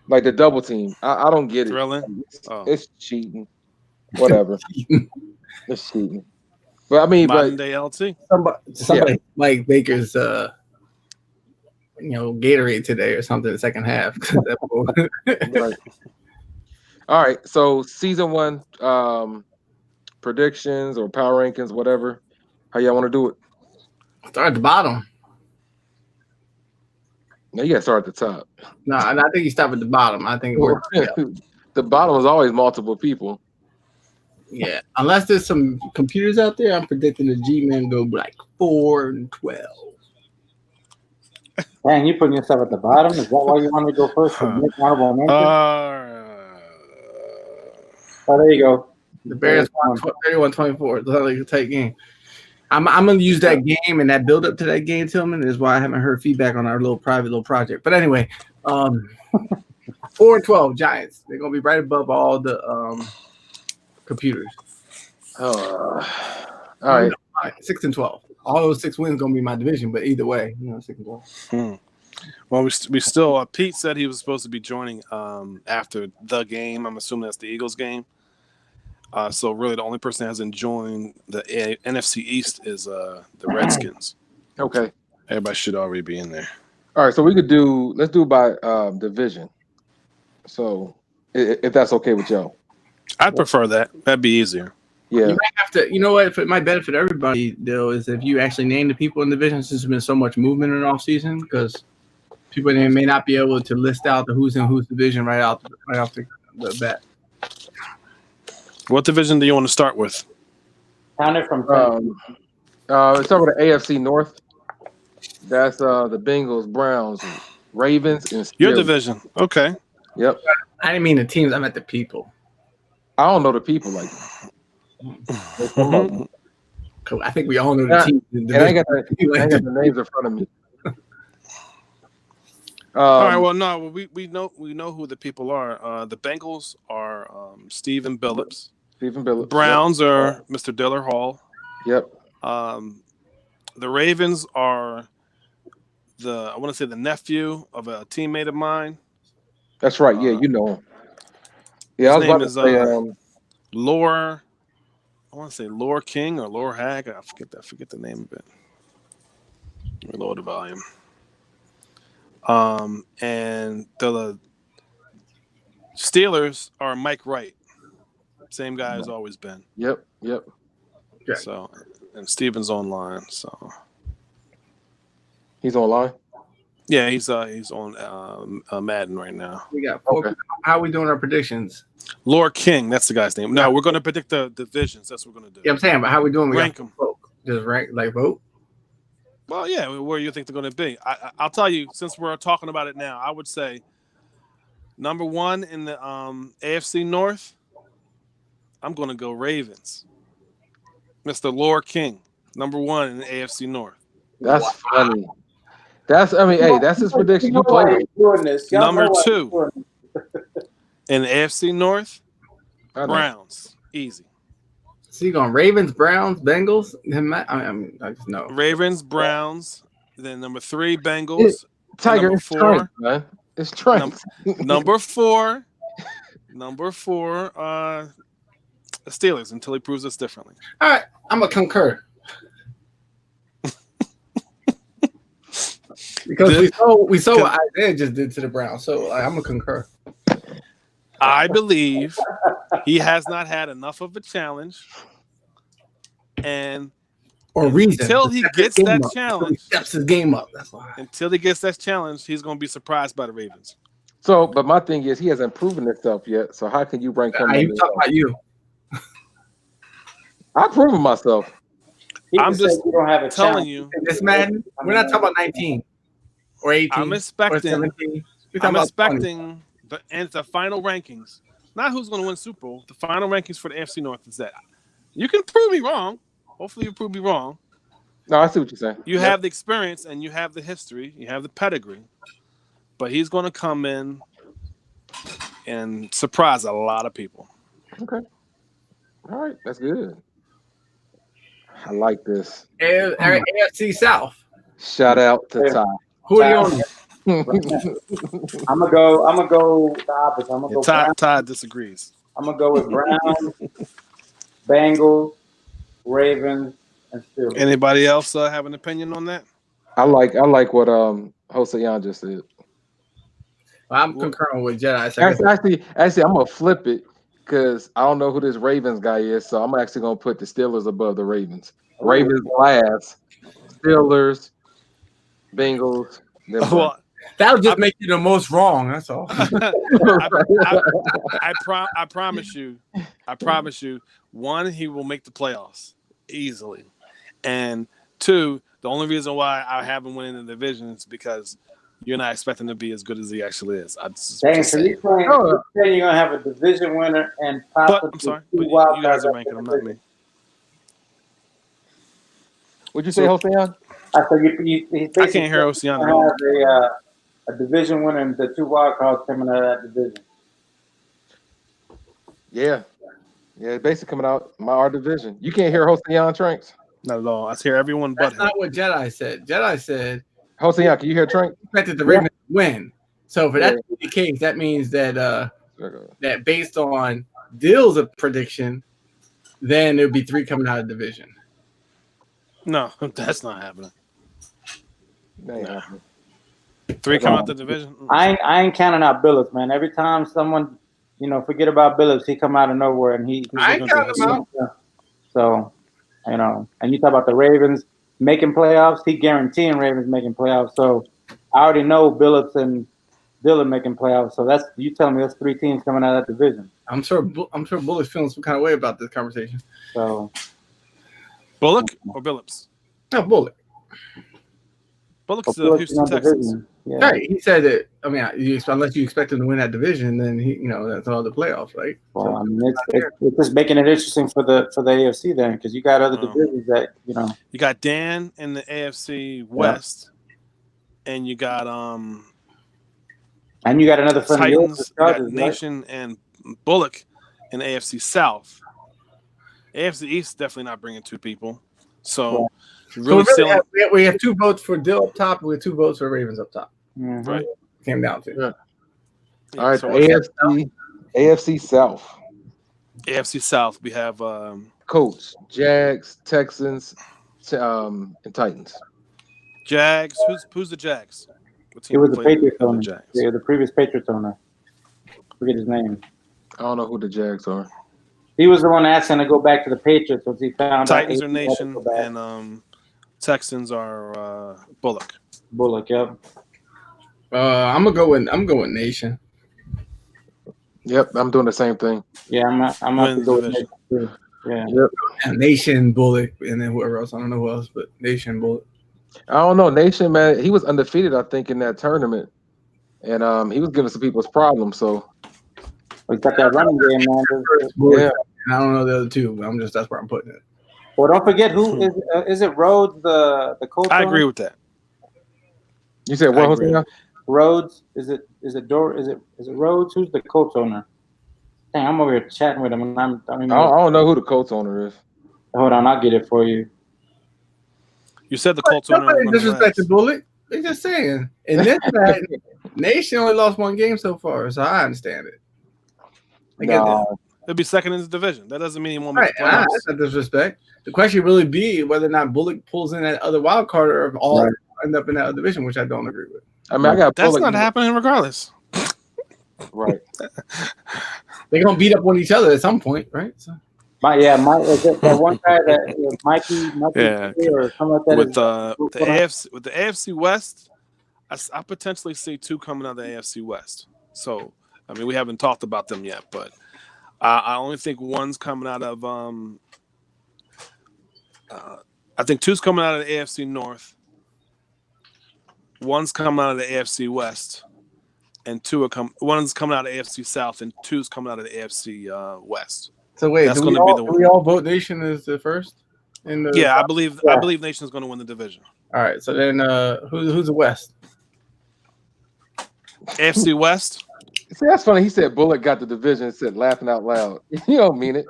Like the double team. I don't get it. Thrilling. It's cheating. Whatever. It's cheating. But I mean, Modern day LT. Somebody like Baker's Gatorade today or something the second half. Right. All right. So season 1 predictions or power rankings, whatever. How y'all want to do it? Start at the bottom. Now you gotta start at the top. No, I think you stop at the bottom. I think it works. The bottom is always multiple people. Yeah, unless there's some computers out there, I'm predicting the G-Men go like 4-12. Man, you putting yourself at the bottom? Is that why you want to go first? Honorable mention? Oh, there you go. The Bears won 31-24. It's like a tight game. I'm gonna use that game and that build up to that game, Tillman, is why I haven't heard feedback on our private little project. But anyway, 4-12 Giants. They're gonna be right above all the computers. All right. 6-12. All those 6 wins gonna be my division, but either way, 6-12. Well, we still. Pete said he was supposed to be joining after the game. I'm assuming that's the Eagles game. So really, the only person that hasn't joined the NFC East is the Redskins. Okay. Everybody should already be in there. All right. So let's do by division. So if that's okay with y'all. I'd prefer that. That'd be easier. Yeah. You might have to. You know what? If it might benefit everybody, though, is if you actually name the people in the division, since there's been so much movement in the off season, because people may not be able to list out the who's in whose division right off the bat. What division do you want to start with? Count it from 10. Let's start with the AFC North. That's the Bengals, Browns, Ravens, and Steelers. Your division. Okay. Yep. I didn't mean the teams. I meant the people. I don't know the people like that. Cool. I think we all know the teams. And I ain't got the names in front of me. All right. Well, no. We know who the people are. The Bengals are Stephen Billups. Browns are Mr. Diller Hall. Yep. The Ravens are I want to say the nephew of a teammate of mine. That's right. Yeah, you know him. Yeah, his name is Lore. I want to say Lore King or Lore Hag. I forget the name of it. Let me lower the volume. And the Steelers are Mike Wright. Same guy has always been. Yep. Okay. So, and Steven's online. So he's online. Yeah, he's on Madden right now. We got 4 people. How are we doing our predictions? Lord King, that's the guy's name. No, we're going to predict the divisions. That's what we're going to do. Yeah, I'm saying, but how are we doing? We rank them. Just rank, vote? Well, yeah, where you think they're going to be. I'll tell you, since we're talking about it now, I would say number 1 in the AFC North, I'm going to go Ravens. Mr. Lord King, number 1 in the AFC North. That's funny. That's his prediction. You play number 2 in the AFC North, Browns, easy. So you going Ravens, Browns, Bengals? I just know Ravens, Browns. Then number 3, Bengals. Tiger. Number 4, man. It's Trent. Number 4, Steelers until he proves us differently. All right, I'm gonna concur. Because we saw what Isaiah just did to the Browns, so I'm gonna concur. I believe he has not had enough of a challenge, and reason until he gets that challenge, he steps his game up. That's why. Until he gets that challenge, he's going to be surprised by the Ravens. So, but my thing is, he hasn't proven himself yet. So, how can you rank him? You talking about you? I've proven myself. People I'm say just you don't have a telling chance. you. This Madden, we're not talking about 19 or 18 I'm or expecting. 17. We're I'm talking about 20. expecting the final rankings. Not who's going to win Super Bowl. The final rankings for the AFC North is that. You can prove me wrong. Hopefully, you prove me wrong. No, I see what you're saying. You have the experience and you have the history. You have the pedigree. But he's going to come in and surprise a lot of people. Okay. All right. That's good. I like this. AFC South. Shout out to Ty. Who are you on? I'm gonna go the opposite. I'm gonna go Brown. Todd disagrees. I'm gonna go with Browns, Bengals, Ravens, and Steelers. Anybody else have an opinion on that? I like what Hoseyan just said. I'm concurring with Jedi. So I guess Actually, I'm gonna flip it because I don't know who this Ravens guy is, so I'm actually gonna put the Steelers above the Ravens. Ravens last, Steelers, Bengals, then Browns. Well, that'll just make you the most wrong. That's all. I promise you. One, he will make the playoffs easily, and two, the only reason why I have him winning the division is because you're not expecting to be as good as he actually is. Dang, so you're saying you're gonna have a division winner and possibly I'm sorry, two but wild you guys cards are ranking him, not me. What'd you say, Hoseyan? I said you I can't hear Ocean at all. have a division winner and the two wild cards coming out of that division. Yeah, basically coming out our division. You can't hear Hoseyan Tranks? Not at all. I hear everyone but That's not what Jedi said. Jedi said Hoseyan, can you hear Trank? expected the Ravens to win. So for that to be the case, that means that that based on Dill's prediction, then there would be 3 coming out of the division. No, that's not happening. Nah. 3 come out the division. I ain't counting out Billups, man. Every time someone, forget about Billups, he come out of nowhere and he's I ain't counting him out. So, and you talk about the Ravens making playoffs, he guaranteeing Ravens making playoffs. So I already know Billups and Dillon making playoffs. So that's you telling me that's 3 teams coming out of that division. I'm sure Bullock's feeling some kind of way about this conversation. So Bullock or Billups? No, Bullock. Bullock's the Houston Texans. Yeah. Right. He said that. I mean, unless you expect him to win that division, then that's all the playoffs, right? Well, So, I mean, it's just making it interesting for the AFC then, because you got other divisions that You got Dan in the AFC West, and you got and you got another friend Titans, Chargers, you got Nation and Bullock in the AFC South. AFC East definitely not bringing 2 people. So really we have 2 votes for Dill up top, and we have 2 votes for Ravens up top. Mm-hmm. Right. Came down to. Yeah. All right, so AFC South. AFC South, we have Colts, Jags, Texans, and Titans. Jags. Who's the Jags? It was the Patriots owner. Yeah, the previous Patriots owner. Forget his name. I don't know who the Jags are. He was the one asking to go back to the Patriots once he found Titans out. are Nation and Texans are Bullock. Bullock, yep. I'm gonna go with Nation. Yep, I'm doing the same thing. Yeah, I'm about to go with Nation too. Yeah. Yep. Nation, Bullock, and then whoever else. I don't know who else, but Nation, Bullock. I don't know. Nation, man, he was undefeated, I think, in that tournament. And he was giving some people's problems, so we got that running game, man. Yeah. I don't know the other 2, but that's where I'm putting it. Well, don't forget who is it Rhodes, the coach? I agree with that. You said what? Rhodes? Is it Rhodes? Who's the Colts owner? Dang, I'm over here chatting with him, and I don't know who the Colts owner is. Hold on, I'll get it for you. You said the Colts owner. Nobody disrespected Bullock. They're just saying. And this Nation only lost 1 game so far, so I understand it. I get that. He'll be second in the division. That doesn't mean he won't make the playoffs. That's not disrespect. The question really be whether or not Bullock pulls in that other wild card or if all end up in that other division, which I don't agree with. I mean, that's Bullock, not happening regardless. Right. They're gonna beat up on each other at some point, right? So. Is it that one guy that Mikey or something like that? With the AFC West, I potentially see 2 coming out of the AFC West. So I mean, we haven't talked about them yet, but I only think one's coming out of I think 2's coming out of the AFC North, 1's coming out of the AFC West, and 1's coming out of the AFC South, and 2's coming out of the AFC West. So wait, That's do going we to be all, the do we all vote Nation is the first? In the yeah. South? I believe Nation's going to win the division. All right. So then, who's the West? AFC West. See, that's funny. He said Bullock got the division. Said laughing out loud. You don't mean it.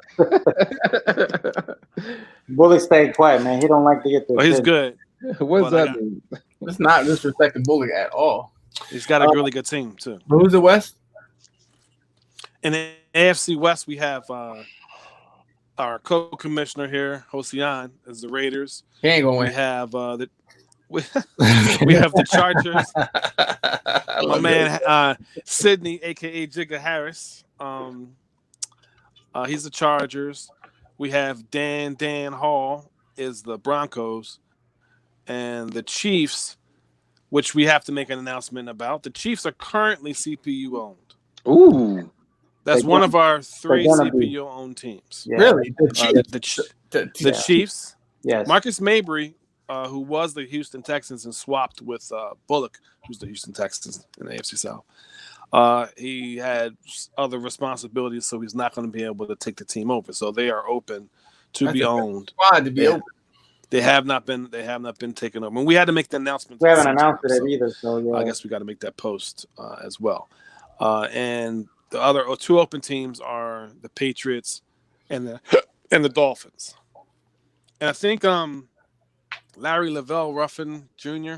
Bully stayed quiet, man. He don't like to get the Oh, he's attention. good. What does But that mean? Let's not disrespect the Bullock at all. He's got a really good team too. But who's the West? In the AFC West, we have our co-commissioner here, Hosian, is the Raiders. He ain't gonna We win. have we have the Chargers. My man Sydney, aka Jigga Harris. He's the Chargers. We have Dan Hall is the Broncos, and the Chiefs, which we have to make an announcement about. The Chiefs are currently CPU owned. Ooh, That's They're one gonna- of our 3 gonna be. CPU owned teams. Yeah. Really? The The Chiefs. the Chiefs. Yes. Marcus Mabry, who was the Houston Texans and swapped with Bullock, who's the Houston Texans in the AFC South. He had other responsibilities, so he's not going to be able to take the team over. So they are open to That's be a owned. Squad to be Yeah. open. They have not been taken over. And we had to make the announcement. We haven't at the same announced time, it so either, so yeah. I guess we got to make that post as well. And the other 2 open teams are the Patriots and the Dolphins. And I think Larry Lavelle Ruffin Jr.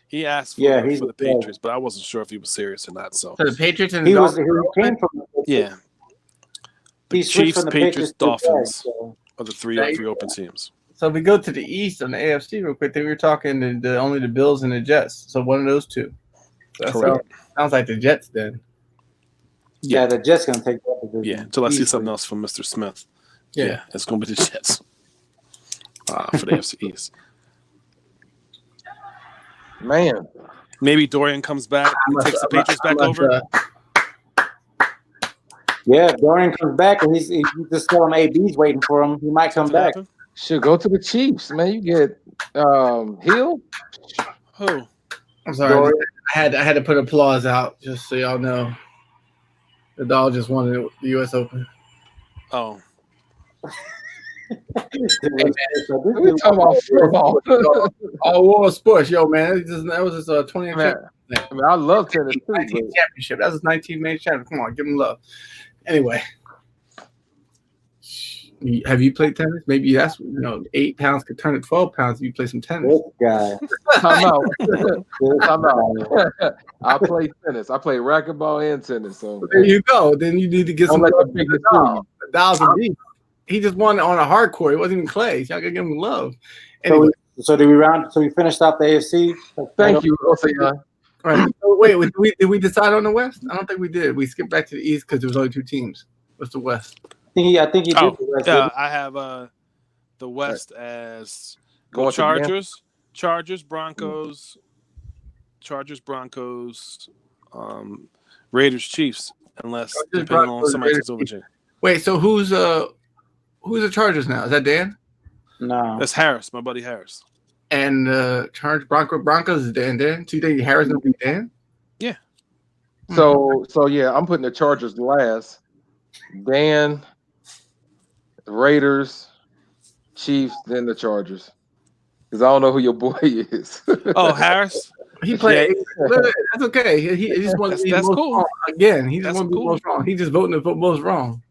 He asked for, he's for the Patriots, but I wasn't sure if he was serious or not. So So the Patriots and the He Dolphins. came from yeah, the he switched Chiefs, from the Patriots, to the Jags, Dolphins so. are the three open teams. So if we go to the East on the AFC real quick, then we were talking only the Bills and the Jets. So one of those two. So Correct. sounds like the Jets then. Yeah, they're just gonna take that division. Yeah, until I see easily. something else from Mr. Smith. Yeah. Yeah, it's going to be the Jets for the AFC East. man. Maybe Dorian comes back and takes the Patriots back over. Yeah, if Dorian comes back and he's just telling AB's waiting for him, he might come Something back. happen? Should go to the Chiefs, man. You get Hill. Who? I'm sorry. I had to put applause out just so y'all know. The dog just won the U.S. Open. Oh, We talking about football. All world sports, yo, man. That was his 20th Man, I mean, I love tennis too. 19th But championship. That was his 19th major championship. Come on, give him love. Anyway, have you played tennis? Maybe that's 8 pounds could turn to 12 pounds if you play some tennis. This guy. I'm out. This I'm out. guy. I play tennis. I play racquetball and tennis. So There you go. Then you need to get don't some let love the for biggest the fool dog. The dog's a beast. He just won on a hard court. It wasn't even clay. Y'all gotta give him love. Anyway, So we finished off the AFC? Thank you. all right. So wait, did we decide on the West? I don't think we did. We skipped back to the East because there was only 2 teams. What's the West? I think he did. oh, the rest yeah. of it. I have the West as Going to Chargers, Broncos, Raiders, Chiefs. Unless depending on Broncos, somebody Raiders, takes over. Chiefs. Wait, so who's the Chargers now? Is that Dan? No. That's Harris, my buddy Harris. And Broncos is Dan. So you think Harris gonna be Dan? So yeah, I'm putting the Chargers last. Dan, Raiders, Chiefs, then the Chargers. Because I don't know who your boy is. Oh, Harris. He played. That's okay. He just wants to be That's most cool. wrong. Again, he just That's wants to be cool. most wrong. He just voting the most wrong.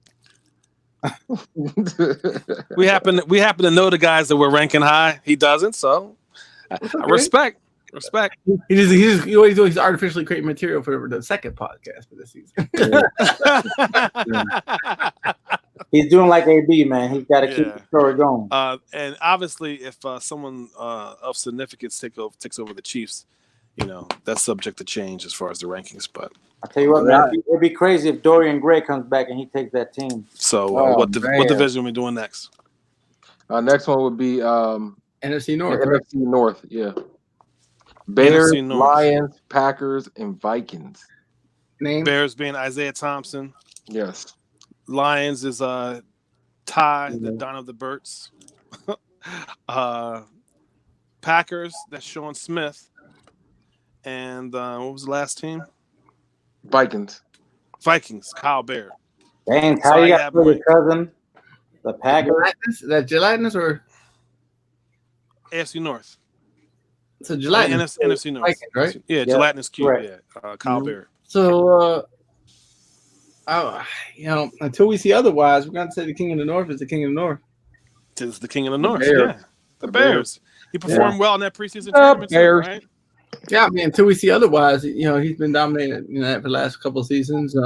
We happen to know the guys that we're ranking high. He doesn't, so I respect. He always doing. He's artificially creating material for the second podcast for this season. He's doing like AB, man. He's got to keep Yeah. the story going. And obviously, if someone of significance takes over the Chiefs, that's subject to change as far as the rankings. But I tell you what, man, it'd be crazy if Dorian Gray comes back and he takes that team. so, Oh, what man. division are we doing next? Next one would be NFC North. Right? NFC North. Yeah. Bears, NFC North. Lions, Packers, and Vikings. Name. Bears being Isaiah Thompson. Yes. Lions is Ty, the Don of the Burts. Packers, that's Sean Smith. And what was the last team? Vikings. Vikings, Kyle Baird. Dang, So how I you got have for your Mike. cousin? The Packers. Gelatinous? Is that gelatinous or AFC North. so gelatinous? NFC North. Vikings, right? Yeah, Yep, Gelatinous Cube. correct. Yeah, Kyle Mhm. Baird. So, until we see otherwise, we're gonna say the king of the north is the king of the north. It's the King of the North. Bears. Yeah, the Bears. He performed well in that preseason tournament too, Bears. right? Yeah, I mean, until we see otherwise, he's been dominating for the last couple of seasons.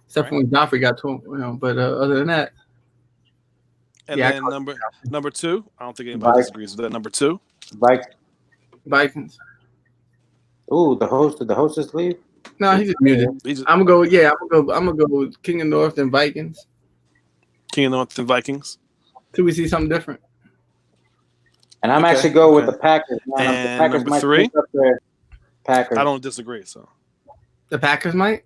Except for when Joffrey got to him, but other than that, And Yeah, I then number two, I don't think anybody disagrees with that. Number two, Vikings. Ooh, the hostess leave. No, he just muted. he's I'm gonna go. Yeah, I'm gonna go with King of North and Vikings. King of the North and Vikings. Till we see something different. And I'm Okay, actually going with okay. the Packers. Man. And the Packers number might three? sneak up there. Packers. I don't disagree. So The Packers might.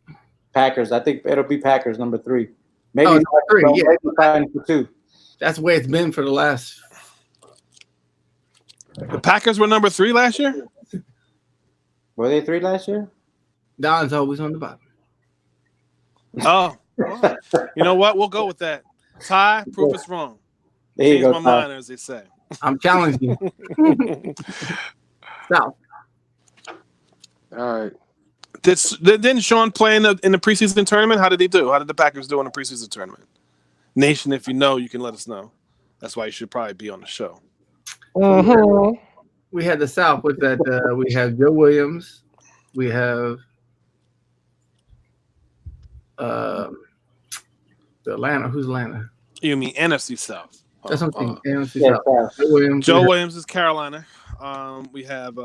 Packers. I think it'll be Packers number 3. Maybe Number 3. Yeah, maybe fighting for 2. that's the way it's been for the last. the Packers were number 3 last year. Were they 3 last year? Don's always on the bottom. Oh, well, you know what? We'll go with that. Ty, prove us wrong. There you Change go. my mind, as they say. I'm challenging you. South. All right. Didn't Sean play in the preseason tournament? How did he do? How did the Packers do in the preseason tournament? Nation, if you know, you can let us know. That's why you should probably be on the show. We had the South with that. We have Joe Williams. We have the Atlanta. Who's Atlanta? You mean NFC South? That's something. NFC Yeah, South. Joe Williams. Joe Williams is Carolina. We have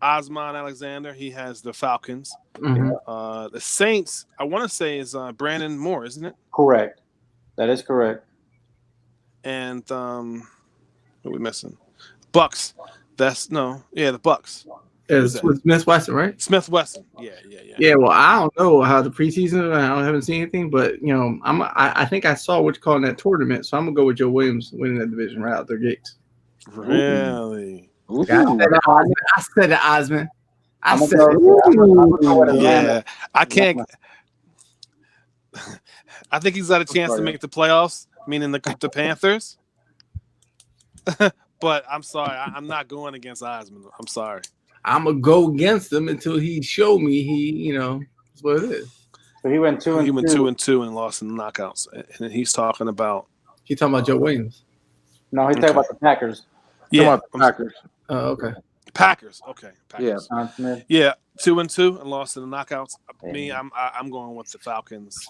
Osman Alexander. He has the Falcons. Mhm. The Saints, I want to say, is Brandon Moore, isn't it? Correct. That is correct. And what are we missing? Bucks. The Bucks. It's with Smith Wesson, right? Smith Wesson. Yeah. Yeah. Well, I don't know how the preseason. I haven't seen anything, but I think I saw what you call in that tournament, so I'm gonna go with Joe Williams winning that division right out their gates. Really? Ooh. I said it, Osman. I I'm said gonna it. go with Atlanta. Yeah. I can't. I think he's got a chance to make the playoffs, meaning the Panthers. But I'm sorry, I'm not going against Osman. I'm sorry. I'm gonna go against him until he show me that's what it is. So he went 2 and 2. He went 2-2 and lost in the knockouts. And he's talking about. He talking about Joe Williams. No, he's talking about the Packers. Yeah, Come on, Packers. Oh, okay. Packers. Okay, Packers. John Smith. Yeah, 2-2 and lost in the knockouts. Me, I'm going with the Falcons,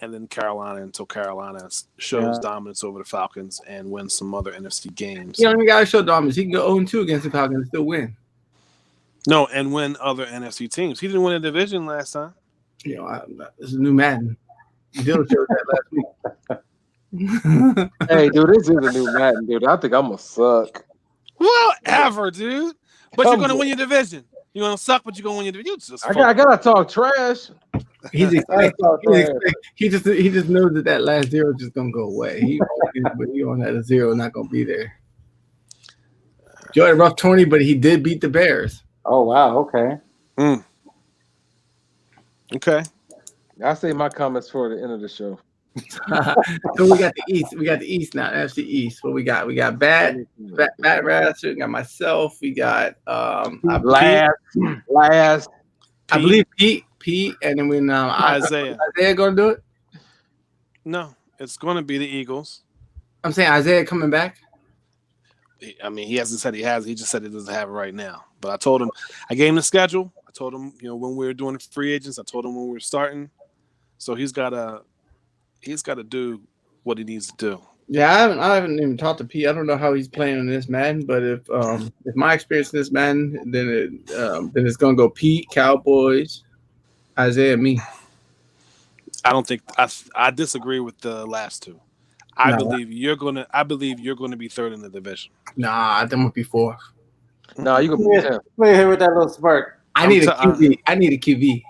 and then Carolina until Carolina shows dominance over the Falcons and wins some other NFC games. You don't even gotta show dominance. He can go 0-2 against the Falcons and still win. No, and win other NFC teams. He didn't win a division last time. This is a new Madden. Dylan showed that last week. Hey, dude, this is a new Madden, dude. I think I'm gonna suck. Whatever, dude. But you're gonna win your division. You're gonna suck, but you're gonna win your division. I gotta talk trash. He just knows that last zero is just gonna go away. He on that zero, not gonna be there. Joe had a rough 20, but he did beat the Bears. Oh wow, okay. Okay. I'll say my comments for the end of the show. So we got the East. We got the East now. NFC East. What we got? We got Matt Rasser. We got myself. We got last. I believe Pete, and then when Isaiah gonna do it. No, it's gonna be the Eagles. I'm saying Isaiah coming back. I mean, he hasn't said he has. He just said he doesn't have it right now. But I told him, I gave him the schedule. I told him, when we were doing the free agents. I told him when we were starting. So he's got to do what he needs to do. Yeah, I haven't even talked to Pete. I don't know how he's playing in this Madden, but if my experience in this Madden, then it's gonna go Pete, Cowboys, Isaiah, me. I don't think I disagree with the last two. I believe you're gonna be third in the division. Nah, I think I'm gonna be fourth. No, you gonna be 10th. Look at him with that little smirk. I need a QB. I need a QB.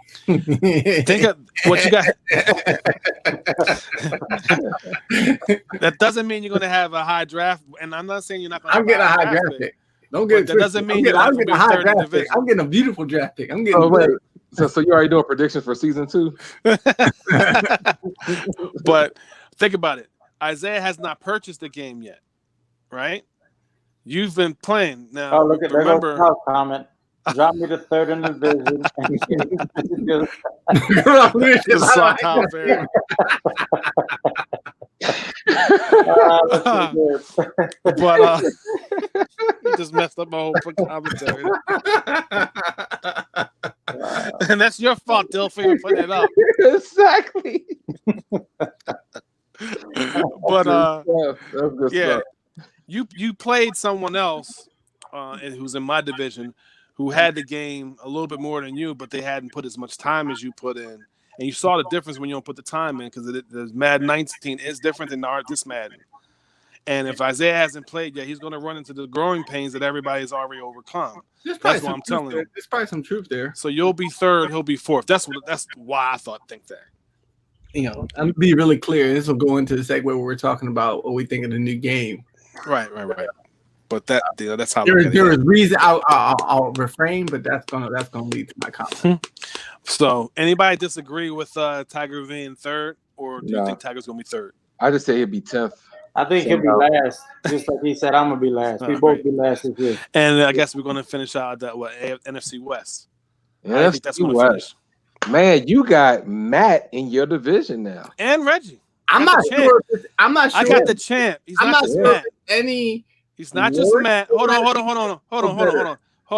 Think of what you got. That doesn't mean you're going to have a high draft, and I'm not saying you're not going to. I'm getting a high draft pick. Don't get it that doesn't mean you're I'm going to getting be a high third in draft pick. division. I'm getting a beautiful draft pick. I'm getting. Oh wait, so you already doing predictions for season 2? But think about it. Isaiah has not purchased the game yet, right? You've been playing now. Oh, look at remember that comment. Drop me to third in the division. the sock hop fair. But you just messed up my whole commentary. And that's your fault, Dill, for you putting it up. Exactly. But that's good yeah, stuff. you played someone else who's in my division who had the game a little bit more than you, but they hadn't put as much time as you put in. And you saw the difference when you don't put the time in, because the Madden 19 is different than this Madden. And if Isaiah hasn't played yet, he's going to run into the growing pains that everybody's already overcome. That's what I'm telling you. There's probably some truth there. So you'll be third, he'll be fourth. That's why I think that. You know, I'm gonna be really clear. This will go into the segue where we're talking about what we think of the new game. Right. But that's how there is reason. I'll refrain, but that's gonna lead to my comment. So, anybody disagree with Tiger being third, or do you think Tiger's gonna be third? I just say he'll be 10th. I think he'll be last, just like he said. I'm gonna be last. We both be last this year. And I guess we're gonna finish out that NFC West. I think that's gonna finish. Man, you got Matt in your division now, and Reggie. I'm not sure. I got the champ. He's not just Matt. He's not just Matt. Hold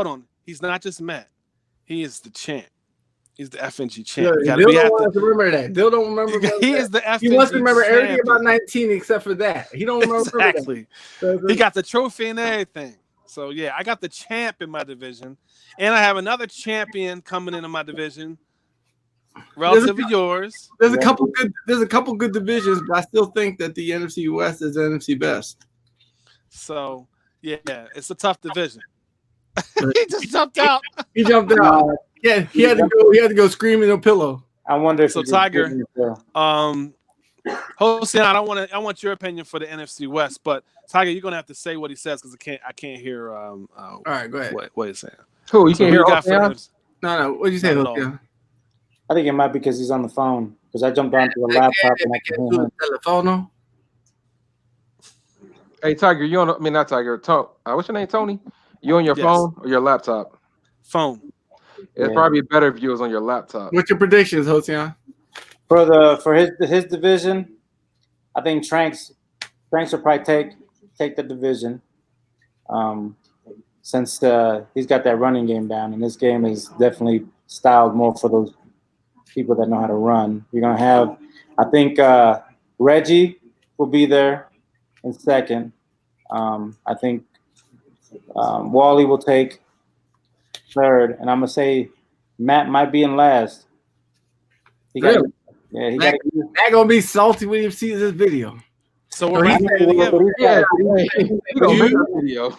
on. He's not just Matt. He is the champ. He's the FNG champ. Dill don't want to remember that. Dill don't remember. He is the FNG. He wants to remember everything about 19 except for that. He don't remember exactly. He got the trophy and everything. So yeah, I got the champ in my division, and I have another champion coming into my division. Relatively yours. There's a couple good divisions, but I still think that the NFC West is the NFC best. So yeah, it's a tough division. He just jumped out. He jumped out. Yeah, he had to go screaming on a pillow. I wonder if so Tiger. Jose, I want your opinion for the NFC West, but Tiger, you're gonna have to say what he says because I can't hear. All right, go ahead. What he's saying? Who you can't hear? No. What did you say, Jose? I think it might be because he's on the phone. Because I jumped onto the laptop and I can hear him. Telefono. Hey Tiger, you on? I mean not Tiger. What's your name, Tony? You on your phone or your laptop? Phone. It's probably better if you was on your laptop. What's your predictions, Jose? For his division, I think Tranks will probably take the division. Since he's got that running game down, and this game is definitely styled more for those people that know how to run. You're gonna have, I think, Reggie will be there in second. I think Wally will take third, and I'm gonna say Matt might be in last. Matt gonna be salty when he sees this video. So we're the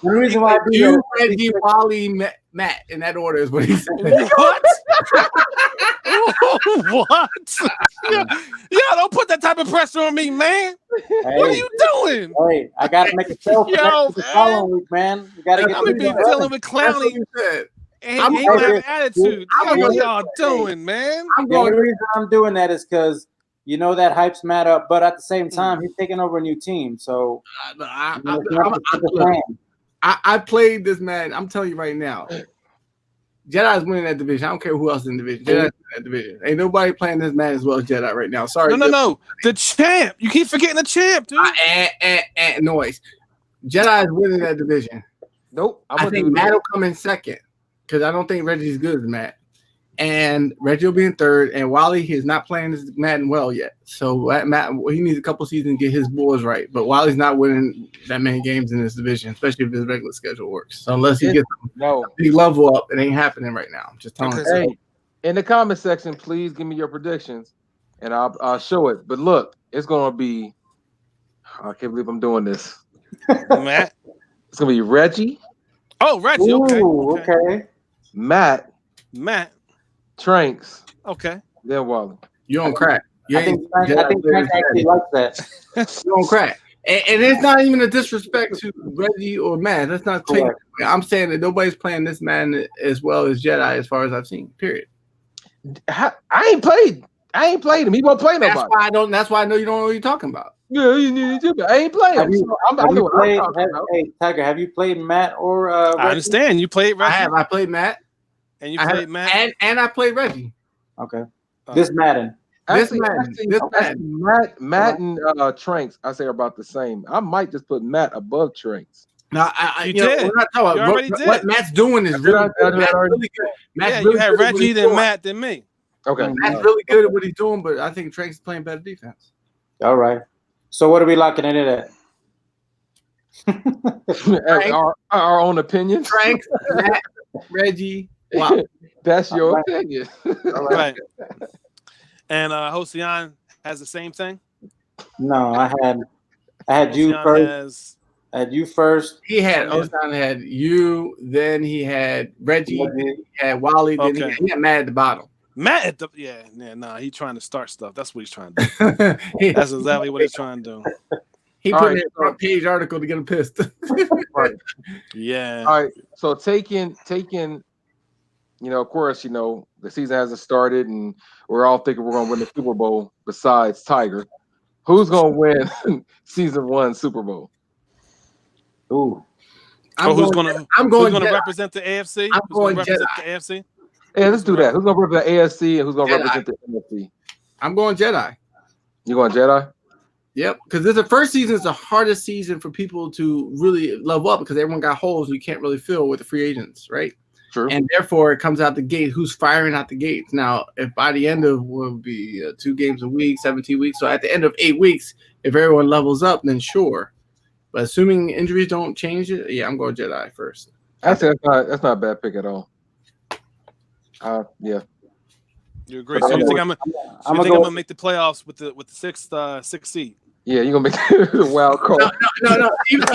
reason why you, Reggie, Wally, Matt in that order is what he said. What? What? Yo, don't put that type of pressure on me, man. Hey, what are you doing? Hey, I gotta make a show for the following week, man. You gotta get dealing with clowning. And he don't have attitude. What y'all doing, man? The only reason I'm doing that is because you know that hypes Matt up, but at the same time, he's taking over a new team. So I played this man. I'm telling you right now, Jedi's winning that division. I don't care who else is in the division. Jedi's winning that division. Ain't nobody playing this man as well as Jedi right now. Sorry. No. The champ. You keep forgetting the champ, dude. Noise. Jedi's winning that division. Nope. I think Matt will come in second because I don't think Reggie's good as Matt. And Reggie will be in third, and Wally is not playing this Madden well yet. So Matt, he needs a couple seasons to get his boys right. But Wally's not winning that many games in this division, especially if his regular schedule works. So unless he gets a big level up, it ain't happening right now. I'm just telling you. Hey, in the comment section, please give me your predictions, and I'll show it. But look, it's gonna be. I can't believe I'm doing this. Matt. It's gonna be Reggie. Oh, Reggie. Okay. Matt. Matt. Tranks, Okay. then Wally. You on crack. You I think ain't Frank actually likes that. You on crack. And it's not even a disrespect to Reggie or Matt. That's not taking. Correct. I'm saying that nobody's playing this Madden as well as Jedi, as far as I've seen. Period. I ain't played. I ain't played him. He won't play That's nobody. why I don't. That's why I know you don't know what you're talking about. Yeah, I ain't playing Have him. you, So I have know you what played? I'm talking about. Hey, Tiger, have you played Matt or I Reggie? understand. You played Reggie. I have. I played Matt. And you I played have, Matt. and I played Reggie. Okay. This Madden. Actually, This Matt and Tranks, I say are about the same. I might just put Matt above Tranks. Now, You know, did. we're not talking You about already what did. Matt's doing is really good. Matt's really good. Matt's Yeah, really you had good at what Reggie, he's then doing. Matt, then me. Okay. Matt's really good at what he's doing, but I think Tranks is playing better defense. All right. So what are we locking it in at? our own opinions. Tranks, Matt, Reggie. Wow. That's your opinion. Right. And Hosian has the same thing. No, I had you Hosian first. has I had you first. He had Yeah. Osan had you, then he had Reggie, Reggie. then he had Wally, then Okay. he had Matt at the bottom. Matt at the he trying to start stuff. That's what he's trying to do. he That's exactly what he's trying to do. put All in right, a front page article to get him pissed. Right. Yeah. All right. So taking, of course, the season hasn't started, and we're all thinking we're going to win the Super Bowl. Besides Tiger, who's going to win season 1 Super Bowl? Ooh. Who's going to represent the AFC? I'm Who's going going to represent Jedi. the AFC? Yeah, let's do that. Who's going to represent the AFC and who's going to Jedi. represent the NFC? I'm going Jedi. You going Jedi? Yep, because the first season is the hardest season for people to really level up because everyone got holes you can't really fill with the free agents, right? True. And therefore, it comes out the gate. Who's firing out the gates? Now, if by the end of will be 2 games a week, 17 weeks. So at the end of 8 weeks, if everyone levels up, then sure. But assuming injuries don't change it, yeah, I'm going Jedi first. Actually, that's not a bad pick at all. Yeah. You agree? So you think I'm gonna make the playoffs with the sixth seed? Yeah, you're gonna make the wild card. No. Even,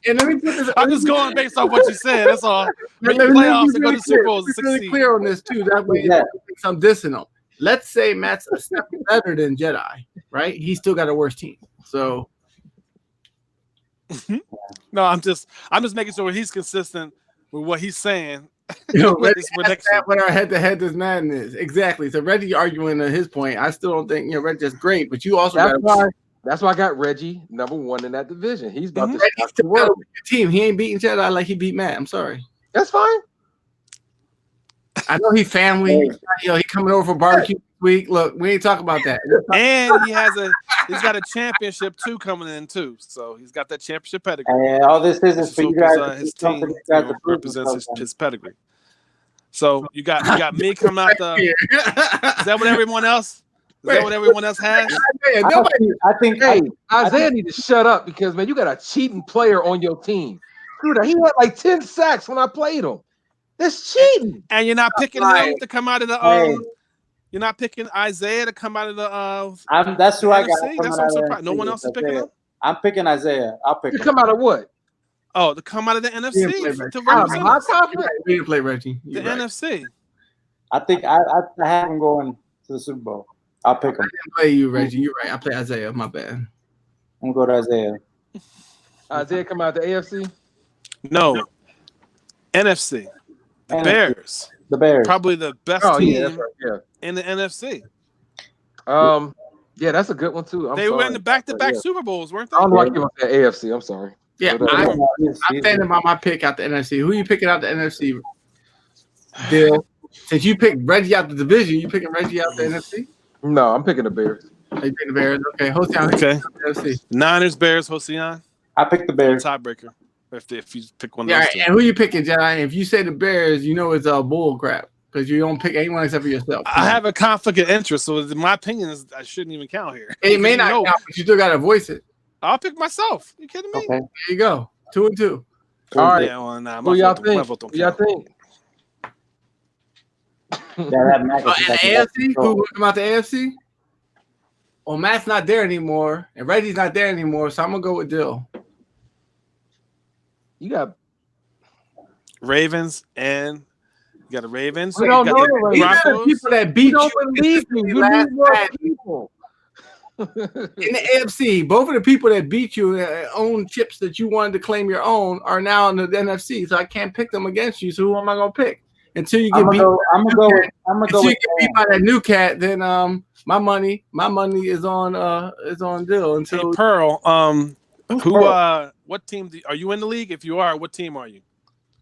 and let me put this. I'm just going based off what you said. That's all. Make the Let me playoffs be and go really to Super clear. Bowl as a Let's be sixth really seed. clear on this too. That way, I'm dissing him. Let's say Matt's a step better than Jedi, right? He's still got a worse team. So No, I'm just making sure he's consistent with what he's saying. Reggie, his prediction. that's what our head-to-head this Madden is. Exactly. So Reggie arguing at his point. I still don't think Reggie's great, but you also That's why I got Reggie number 1 in that division. He's about to Reggie's still got a weaker team. He ain't beating Jedi like he beat Matt. I'm sorry. That's fine. I know he family. He coming over for barbecue this week. Look, we ain't talking about that. And he's got a championship too coming in too. So he's got that championship pedigree. And all this is for you guys. His team represents his pedigree. So you got me coming out the. Is that what everyone else? Is that what everyone else has? I think Isaiah need to shut up because man, you got a cheating player on your team. Dude, he had like 10 sacks when I played him. That's cheating. And you're not picking him to come out of the You're not picking Isaiah to come out of the that's who I got. That's what I'm surprised. No one else is picking him? I'm picking Isaiah. I'll pick him. To come out of what? Oh, to come out of the NFC to Out of represent my us. conference? We didn't play Reggie. The NFC. I think I have him going to the Super Bowl. I'll pick him. I didn't play you, Reggie. You're right. I play Isaiah. My bad. I'm going to go to Isaiah. Isaiah come out the AFC? No. NFC. The NFC. Bears. The Bears. Probably the best team in the NFC. Yeah, that's a good one too. They were in the back-to-back Super Bowls, weren't they? I don't know why you want that AFC. I'm sorry. Yeah, I'm standing by my pick out the NFC. Who you picking out the NFC? Bill, since you picked Reggie out the division, you picking Reggie out the NFC? No, I'm picking the Bears. You picking the Bears? Okay, Hosian. Okay. NFC. Niners, Bears, Hosian. I picked the Bears. Tiebreaker. If you pick one of Yeah, those two. and who you picking, Jedi? If you say the Bears, you know it's bull crap because you don't pick anyone except for yourself. I have a conflict of interest, so my opinion is I shouldn't even count here. It may not count, but you still got to voice it. I'll pick myself. You kidding me? Okay. There you go. 2-2. All right. Yeah, well, nah, Who y'all think? Who y'all think? And the AFC? Who will come out the AFC? Well, Matt's not there anymore, and Reggie's not there anymore, so I'm gonna go with Dill. You got Ravens and You got the Ravens. We You don't got know the it right These now. are the Broncos. people that You beat don't you believe me. You last need more Madden. people. In the AFC. Both of the people that beat you own chips that you wanted to claim your own are now in the NFC. So I can't pick them against you. So who am I gonna pick? Until you get beat. I'm gonna go Until you with get beat by that new cat, then my money is on Dill. Hey, Until Pearl. Who's Who? Pearl? What team are you in the league? If you are, what team are you?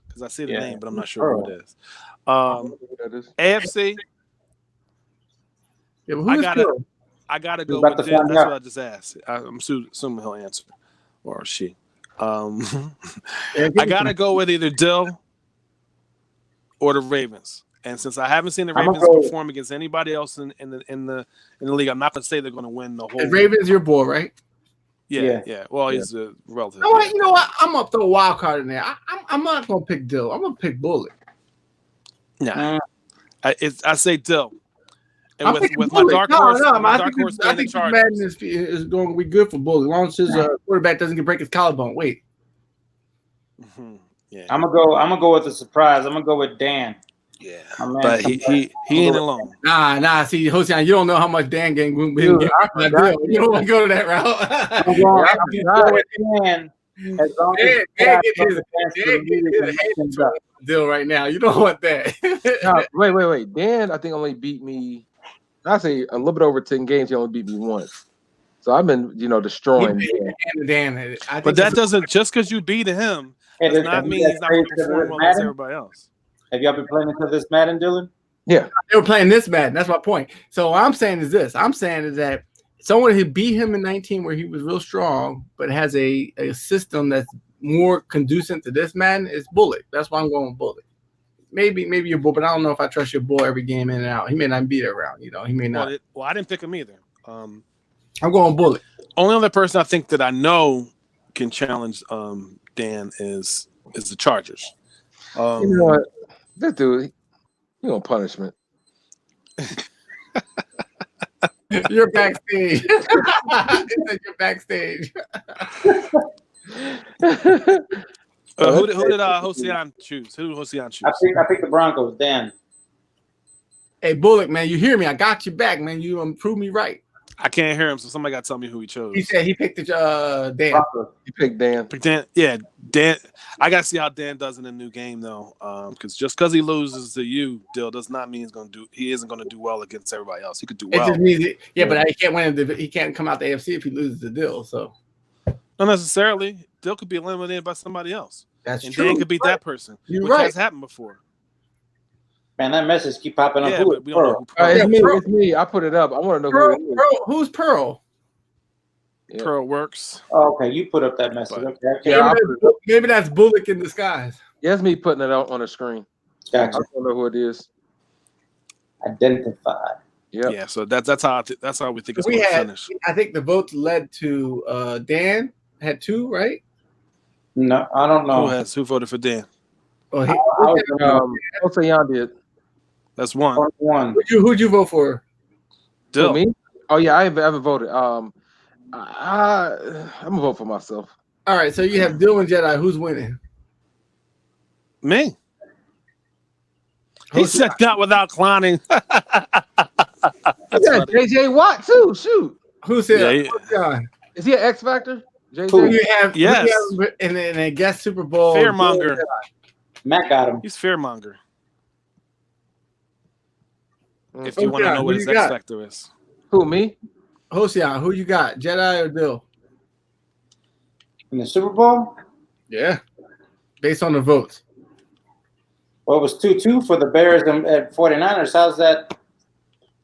Because I see the Yeah, name, but I'm not sure Pearl. who it is. AFC. yeah, but who I is gotta Pearl? go about with to Dill. find That's out. what I just asked. I'm assuming he'll answer, or she. I gotta go with either Dill or the Ravens. And since I haven't seen the I'm gonna Ravens go. perform against anybody else in the league, I'm not gonna say they're gonna win the whole. Ravens, your boy, right? Yeah. Well, he's a relative. You know what? I'm gonna throw a wild card in there. I'm not gonna pick Dill. I'm gonna pick Bullet. Nah. I say Dill. And I'm with picking my Bullet. dark horse, I dark horse being the think this Chargers. Madden is going to be good for Bullet as long as his quarterback doesn't break his collarbone. Wait. Mm-hmm. Yeah. I'm gonna go with a surprise. I'm gonna go with Dan. Yeah. Man, But he ain't alone. Nah. See, Hossein, you don't know how much Dan game been Dude, getting. I You don't want to go to that route. I'm gonna go with Dan. As long as Dan get his hands on Dill right now. You don't want that. No, wait. Dan, I think only beat me. I say a little bit over 10 games. He only beat me once. So I've been, destroying. Dan. But that doesn't just because you beat him does not mean he's not going to perform well against everybody else. Have y'all been playing into this Madden, Dylan? Yeah, they were playing this Madden. That's my point. So what I'm saying is this. I'm saying is that someone who beat him in 19 where he was real strong, but has a system that's more conducive to this Madden is Bullet. That's why I'm going with Bullet. Maybe your boy, but I don't know if I trust your boy every game in and out. He may not be there around. He may not. Well, I didn't pick him either. I'm going Bullet. Only other person I think that I know can challenge Dan is the Chargers. you know what? This dude, he gonna punishment. You're backstage. You're backstage. Who did Hossein choose? Who did Hossein choose? I picked the Broncos, Dan. Hey, Bullock, man, you hear me? I got you back, man. You proved me right. I can't hear him, so somebody got to tell me who he chose. He said he picked the Dan. Broncos. You picked Dan. Dan, yeah, Dan. I got to see how Dan does in a new game, though, because just because he loses to you, Dill, does not mean he isn't going to do well against everybody else. He could do well. It just means but he can't win. He can't come out the AFC if he loses the Dill. So not necessarily. Dill could be eliminated by somebody else. That's and true. Dan could beat that person, You're which right. has happened before. Man, that message keep popping up. Yeah, but we don't know who Pearl. It's me. I put it up. I want to know who it is. Who's Pearl? Yeah. Pearl works. Oh, okay, you put up that message. But, okay. Yeah, Maybe that's Bullock in disguise. Yeah, it's me putting it out on the screen. Gotcha. I don't know who it is. Identified. Yep. Yeah, so that's how we think it's going to finish. I think the votes led to Dan had 2, right? No, I don't know. Who voted for Dan? Oh, Hossein did. That's one. One. Who'd you vote for? Dill. Who, me? Oh yeah, I haven't voted. I'm gonna vote for myself. All right, so you have Dill and Jedi. Who's winning? Me. He said not without clowning. Yeah, JJ Watt too. Shoot. Who said? Yeah, Is he an X Factor? JJ? Who you have? Yes. Who you have in a guest Super Bowl? Fearmonger. Matt got him. He's fearmonger. If Who you want to got? know Who what you his got? X factor is. Who, me? Hossein, who you got? Jedi or Dill? In the Super Bowl? Yeah. Based on the votes. Well, it was 2-2 for the Bears and 49ers. How's that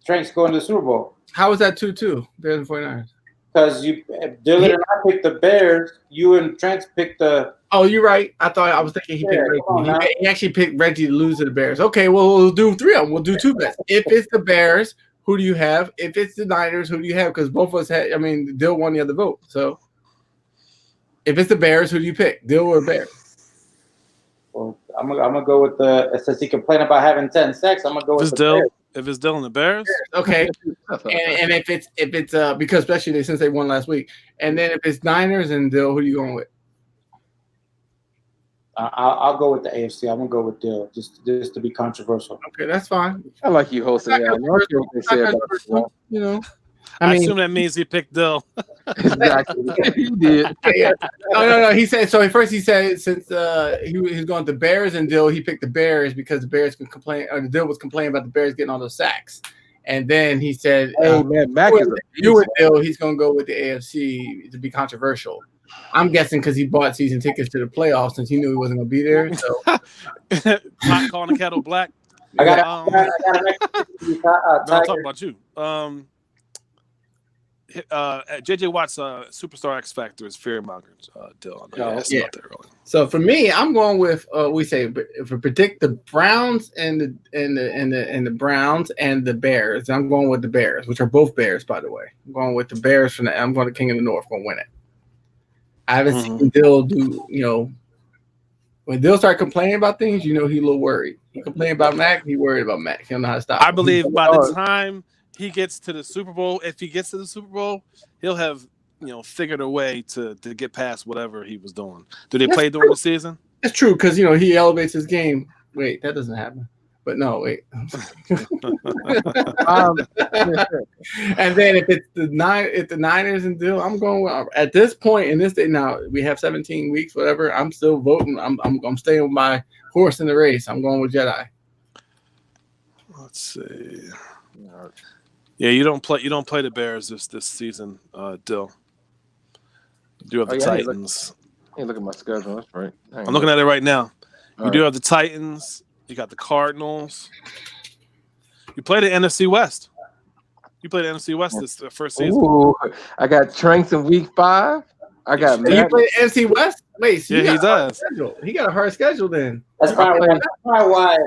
Tranks going to the Super Bowl? How was that 2-2? Bears and 49ers. Because Dylan and I picked the Bears. You and Tranks picked the. Oh, you're right. I was thinking he picked Reggie. He actually picked Reggie to lose to the Bears. Okay, well, we'll do 3 of them. We'll do 2 bets. If it's the Bears, who do you have? If it's the Niners, who do you have? Because both of us had, Dill won the other vote. So if it's the Bears, who do you pick? Dill or Bears? Well, I'm gonna go with the. Since he complained about having 10 sacks, I'm gonna go with the Bears. If it's Dill and the Bears, okay. and if it's because especially since they won last week, and then if it's Niners and Dill, who are you going with? I'll go with the AFC. I'm gonna go with Dill, just to be controversial. Okay, that's fine. I like you hosting y'all. Y'all hear what they say about you. You know, I assume that means he picked Dill. Exactly. He did. yeah. No. He said so. First, he said since he was going to the Bears and Dill, he picked the Bears because the Bears could complain. Or Dill was complaining about the Bears getting all those sacks. And then he said, "Hey man, Mac is a you with Dill. He's going to go with the AFC to be controversial." I'm guessing because he bought season tickets to the playoffs since he knew he wasn't going to be there. So, Pot calling the kettle black. I got I'm talking about you. JJ Watt's Superstar X Factor is fear mongers. Dill, yeah. There So for me, I'm going with we say if we predict the Browns and the Browns and the Bears, I'm going with the Bears, which are both Bears, by the way. I'm going with the Bears I'm going to King of the North, going to win it. I haven't seen Dill do, when Dill start complaining about things, he's a little worried. He complain about Mac, he worried about Mac. He don't know how to stop. I believe by the time he gets to the Super Bowl, if he gets to the Super Bowl, he'll have figured a way to get past whatever he was doing. Do they play during the season? It's true because he elevates his game. Wait, that doesn't happen. But no, wait. And then if the Niners and Dill, I'm going with, at this point in this day now we have 17 weeks, whatever. I'm still voting. I'm staying with my horse in the race. I'm going with Jedi. Let's see. Yeah, you don't play the Bears this season, Dill. You do have the Titans. Hey, look at my schedule. That's right. I'm looking at it right now. You do have the Titans. You got the Cardinals. You play the NFC West. You played the NFC West this first season. Ooh, I got Tranks in week 5. I got. He play NFC West. Wait, so yeah, he does. He got a hard schedule then. That's probably why.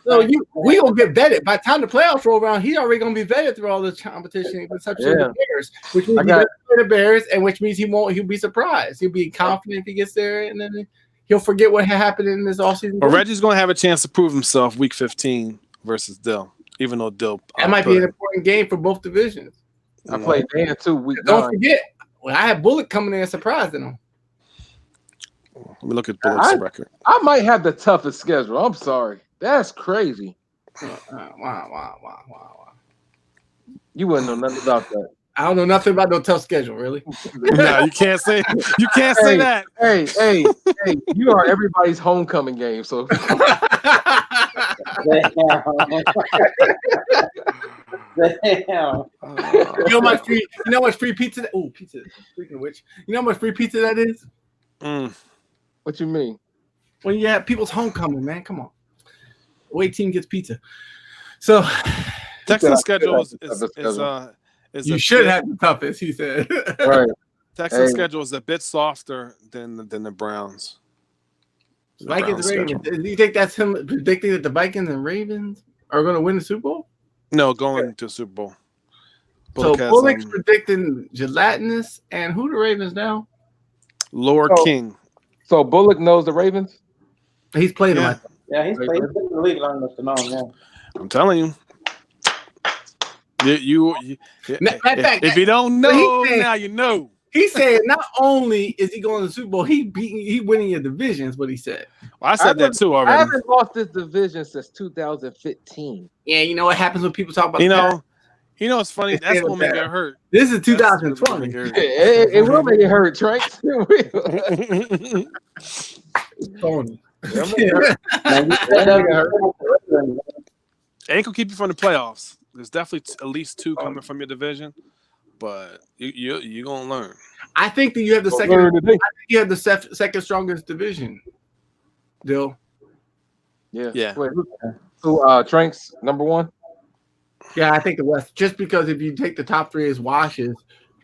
So we gonna get vetted by the time the playoffs roll around. He's already gonna be vetted through all this competition with such the Bears, which means he doesn't play the Bears, and which means he'll be surprised. He'll be confident if he gets there, and then he'll forget what happened in this offseason. But Reggie's gonna have a chance to prove himself week 15 versus Dill, even though Dill. That might be an important game for both divisions. I played Dan too. Week Don't 9. forget, I had Bullock coming in and surprising him. Let me look at Bullock's record. I might have the toughest schedule. I'm sorry. That's crazy. Wow. You wouldn't know nothing about that. I don't know nothing about no tough schedule, really. No, you can't say that. Hey, you are everybody's homecoming game. So Damn. You know how much free pizza? Oh, pizza. Speaking of which, you know how much free pizza that is? What you mean? When you have people's homecoming, man, come on. Away team gets pizza. So Texas schedule is you should have the toughest, he said. Right. Texas schedule is a bit softer than the Browns. Vikings Ravens. Do you think that's him predicting that the Vikings and Ravens are going to win the Super Bowl? No, going to Super Bowl. Bullock's predicting gelatinous, and who the Ravens now? Lord King. So Bullock knows the Ravens? He's played them. Yeah, he's played in the league long enough to know him. Yeah. I'm telling you. If you don't know, now you know. He said not only is he going to the Super Bowl, he winning your division is what he said. Well, I said that too already. I haven't lost this division since 2015. Yeah, you know what happens when people talk about it's funny. That's when we get hurt. This is 2020. It will make it hurt, Tranks. It will. Tony. Ain't gonna keep you from the playoffs. There's definitely at least 2 coming from your division, but you're gonna learn. I think that you have the second strongest division. Dill. Yeah. Wait, so Tranks number 1. Yeah, I think the West. Just because if you take the top 3 as washes,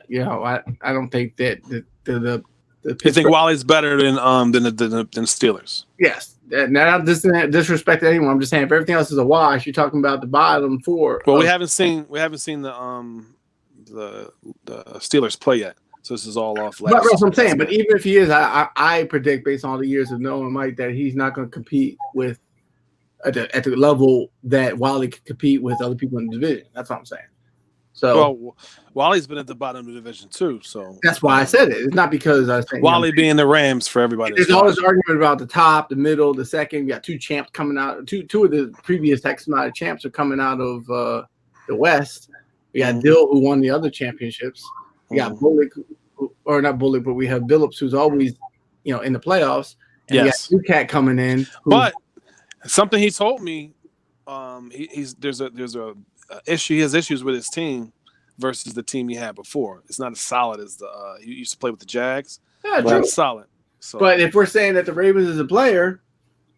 I don't think that the you think Wally's better than the Steelers? Yes. Now, this isn't disrespect to anyone. I'm just saying, if everything else is a wash, you're talking about the bottom 4. Well, we haven't seen the Steelers play yet, so this is all off. That's what I'm saying. But even if he is, I predict based on all the years of knowing Mike that he's not going to compete with at the level that Wally can compete with other people in the division. That's what I'm saying. So Well, Wally's been at the bottom of the division too, so that's why I said it. It's not because I was saying Wally being the Rams for everybody. There's always an argument about the top, the middle, the second. You got two champs coming out. Two of the previous X amount of champs are coming out of the West. We got Dill, who won the other championships. We got Bullock, or not Bullock, but we have Billups, who's always, in the playoffs. And yes, we got Cat coming in. But something he told me, there's a issue. He has issues with his team versus the team he had before. It's not as solid as the he used to play with the Jags. Yeah, but it's solid. So. But if we're saying that the Ravens is a player,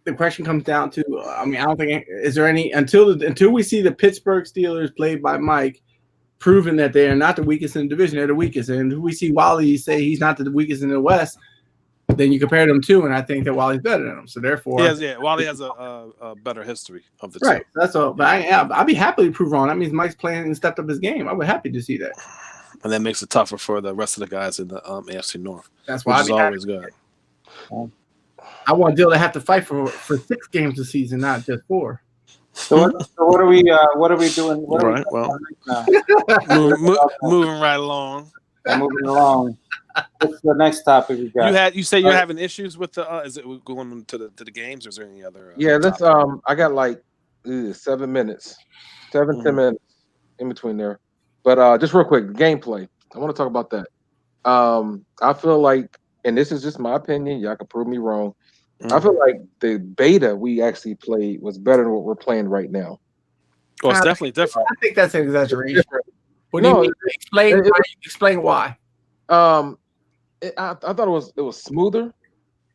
the question comes down to, I don't think is there any until we see the Pittsburgh Steelers played by Mike, proving that they are not the weakest in the division, they're the weakest, and we see Wally say he's not the weakest in the West, then you compare them to, and I think that Wally's better than him. So therefore, Wally has a better history of the right. two. That's all. But I'd be happy to prove wrong. That means Mike's playing and stepped up his game. I would be happy to see that. And that makes it tougher for the rest of the guys in the AFC North. That's why which is always good. I want Dill to have to fight for 6 games a season, not just 4. So what are we doing? Moving right along. Moving along. What's the next topic we got? You say you're having issues with the is it going to the games, or is there any other let's I got like 7 minutes. 10 minutes in between there. But just real quick, gameplay. I want to talk about that. I feel like, and this is just my opinion, y'all can prove me wrong. I feel like the beta we actually played was better than what we're playing right now. Well, it's definitely different. I think that's an exaggeration. What do you mean? Explain why. I thought it was smoother.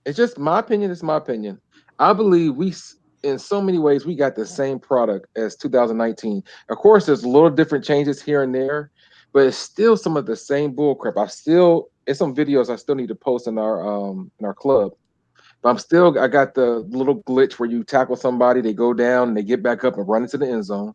It's just my opinion. It's my opinion. I believe in so many ways, we got the same product as 2019. Of course, there's a little different changes here and there, but it's still some of the same bullcrap. It's some videos I still need to post in our club. But I got the little glitch where you tackle somebody, they go down, and they get back up and run into the end zone.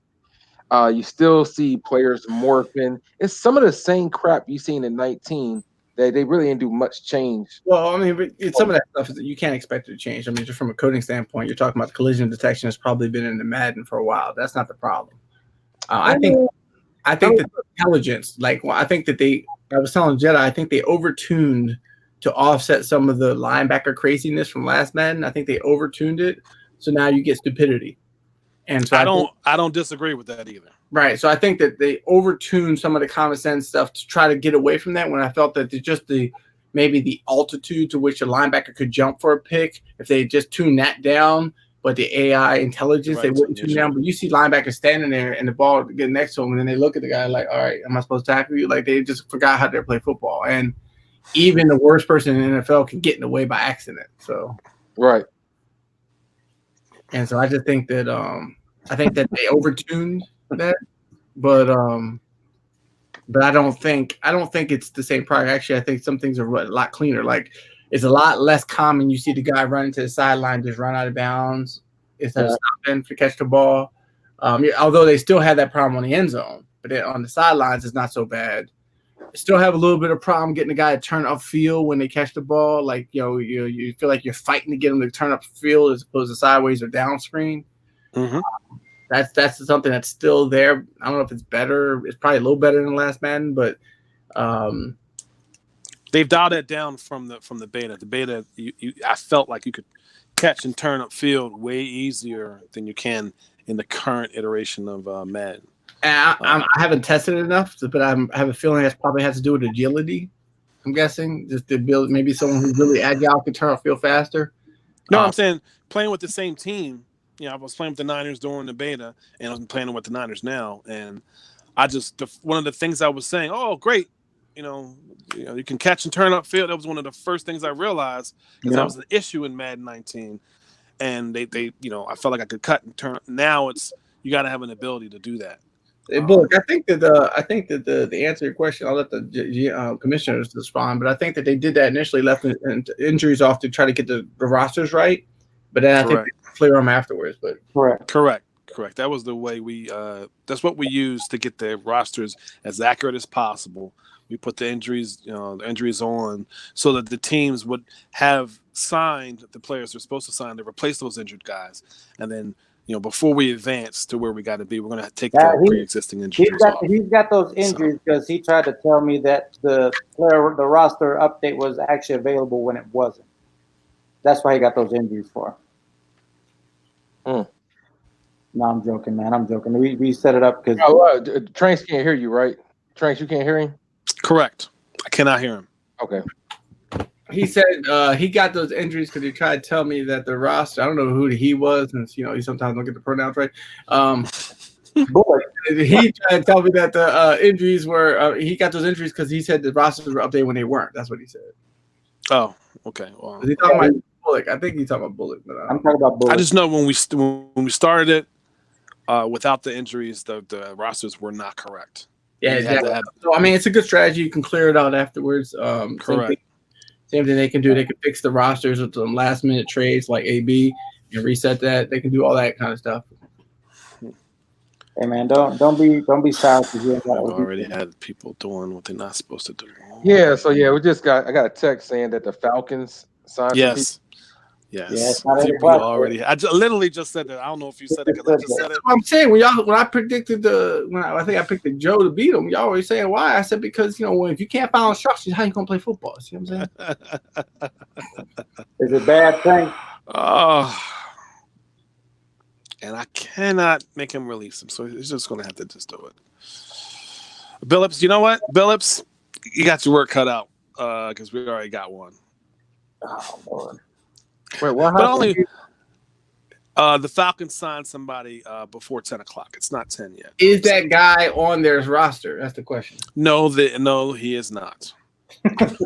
You still see players morphing. It's some of the same crap you seen in 19 that they really didn't do much change. Well, some of that stuff is that you can't expect it to change. Just from a coding standpoint, you're talking about collision detection has probably been in the Madden for a while. That's not the problem. I think that the intelligence, I think that I was telling Jedi, I think they overtuned to offset some of the linebacker craziness from last Madden. I think they overtuned it, so now you get stupidity. And so I don't disagree with that either. Right. So I think that they overtuned some of the common sense stuff to try to get away from that, when I felt that maybe the altitude to which a linebacker could jump for a pick, if they just tuned that down, but the AI intelligence, they wouldn't tune down. But you see linebackers standing there and the ball getting next to them, and then they look at the guy like, all right, am I supposed to tackle you? Like, they just forgot how to play football. And even the worst person in the NFL can get in the way by accident. So right. And so I just think that they overtuned that, but I don't think it's the same product. Actually, I think some things are a lot cleaner. Like, it's a lot less common. You see the guy running to the sideline, just run out of bounds instead of stopping to catch the ball. Although they still have that problem on the end zone, but on the sidelines, it's not so bad. Still have a little bit of problem getting the guy to turn upfield when they catch the ball. Like, you feel like you're fighting to get him to turn upfield as opposed to sideways or down screen. Mm-hmm. That's something that's still there. I don't know if it's better. It's probably a little better than last Madden, but they've dialed it down from the beta. The beta, I felt like you could catch and turn upfield way easier than you can in the current iteration of Madden. And I haven't tested it enough, but I have a feeling that probably has to do with agility. I'm guessing just to build maybe someone who's really agile can turn upfield faster. No, I'm saying playing with the same team. I was playing with the Niners during the beta, and I'm playing with the Niners now. And one of the things I was saying, oh, great, you can catch and turn upfield. That was one of the first things I realized, because that was an issue in Madden 19. And they I felt like I could cut and turn. Now you got to have an ability to do that. Look, I think that the answer to your question, I'll let the commissioners respond, but I think that they did that initially, left injuries off to try to get the rosters right, but then I think they clear them afterwards. But correct. That was the way that's what we used to get the rosters as accurate as possible. We put the injuries on so that the teams would have signed the players they're supposed to sign to replace those injured guys, and then before we advance to where we got to be, we're going to take Yeah, the pre-existing injuries off. he's got those injuries because he tried to tell me that the roster update was actually available when it wasn't. That's why he got those injuries for. Mm. No, I'm joking, man. I'm joking. We set it up because Tranks can't hear you, right? Tranks, you can't hear him? Correct. I cannot hear him. Okay. He said he got those injuries because he tried to tell me that the roster. I don't know who he was, and you sometimes don't get the pronouns right. He tried to tell me that the injuries were. He got those injuries because he said the rosters were updated when they weren't. That's what he said. Oh, okay. Well, Was he talking about Bullock? I think he's talking about Bullock. But I'm talking about Bullock. I just know when we started it, without the injuries, the rosters were not correct. Yeah, exactly. So I mean, it's a good strategy. You can clear it out afterwards. Correct. Same thing they can do. They can fix the rosters with some last minute trades like AB and reset that. They can do all that kind of stuff. Hey man, don't be sour. We've already had people doing what they're not supposed to do. Yeah, so yeah, I got a text saying that the Falcons signed some people. Yes. People already. I literally just said that. I don't know if you said it because I just said it. That's what I'm saying. When I predicted I think I picked Joe to beat him, y'all always saying why? I said because if you can't follow instructions, how you gonna play football? See what I'm saying? It's a bad thing. Oh, and I cannot make him release him, so he's just gonna have to just do it. Billups, you know what? Billups, you got your work cut out because we already got one. Oh Lord. Wait, what But happened? only the Falcons signed somebody before 10 o'clock. It's not 10 yet. Is that guy on their roster? That's the question. No, he is not. Because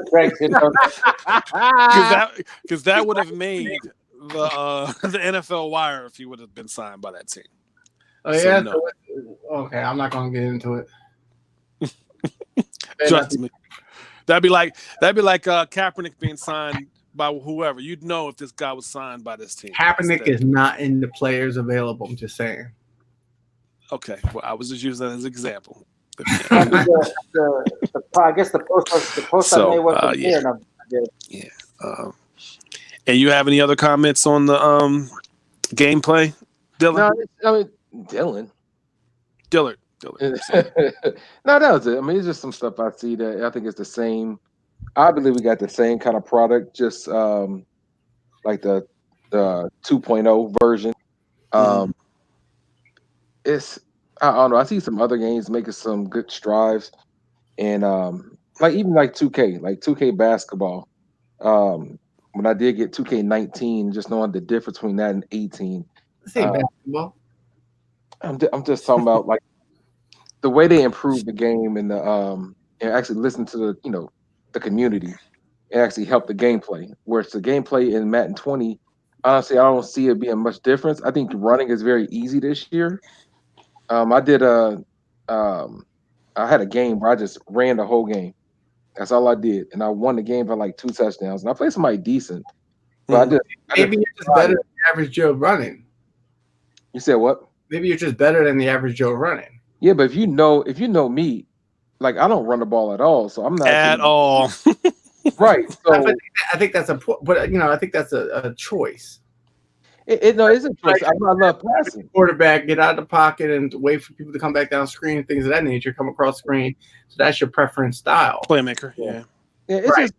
that would have made the NFL wire if he would have been signed by that team. Oh yeah. No. Okay, I'm not gonna get into it. Trust me. That'd be like Kaepernick being signed by whoever. You'd know if this guy was signed by this team. Kaepernick is not in the players available. I'm just saying. Okay, well, I was just using that as an example. I guess the post I made wasn't clear enough. Yeah. And you have any other comments on the gameplay, Dylan? No, I mean Dylan. Dillard. No, that was it. I mean, it's just some stuff I see that I think it's the same. I believe we got the same kind of product, just like the 2.0 version. It's I don't know. I see some other games making some good strides, and even like 2K, like 2K basketball. When I did get 2K19, just knowing the difference between that and 18. This ain't basketball. I'm just talking about like the way they improved the game and the and actually listen to the community and actually help the gameplay. Whereas the gameplay in Madden 20, honestly, I don't see it being much difference. I think running is very easy this year. I did I had a game where I just ran the whole game. That's all I did, and I won the game by like 2 touchdowns. And I played somebody decent, but maybe you're just better than the average Joe running. You said what? Maybe you're just better than the average Joe running. Yeah, but if you know me, like I don't run the ball at all, so I'm not at all. Right. So I think that's I think that's a choice. No, it's a choice. I love passing. Quarterback, get out of the pocket and wait for people to come back down screen, things of that nature, come across screen. So that's your preference style. Playmaker, yeah. It's just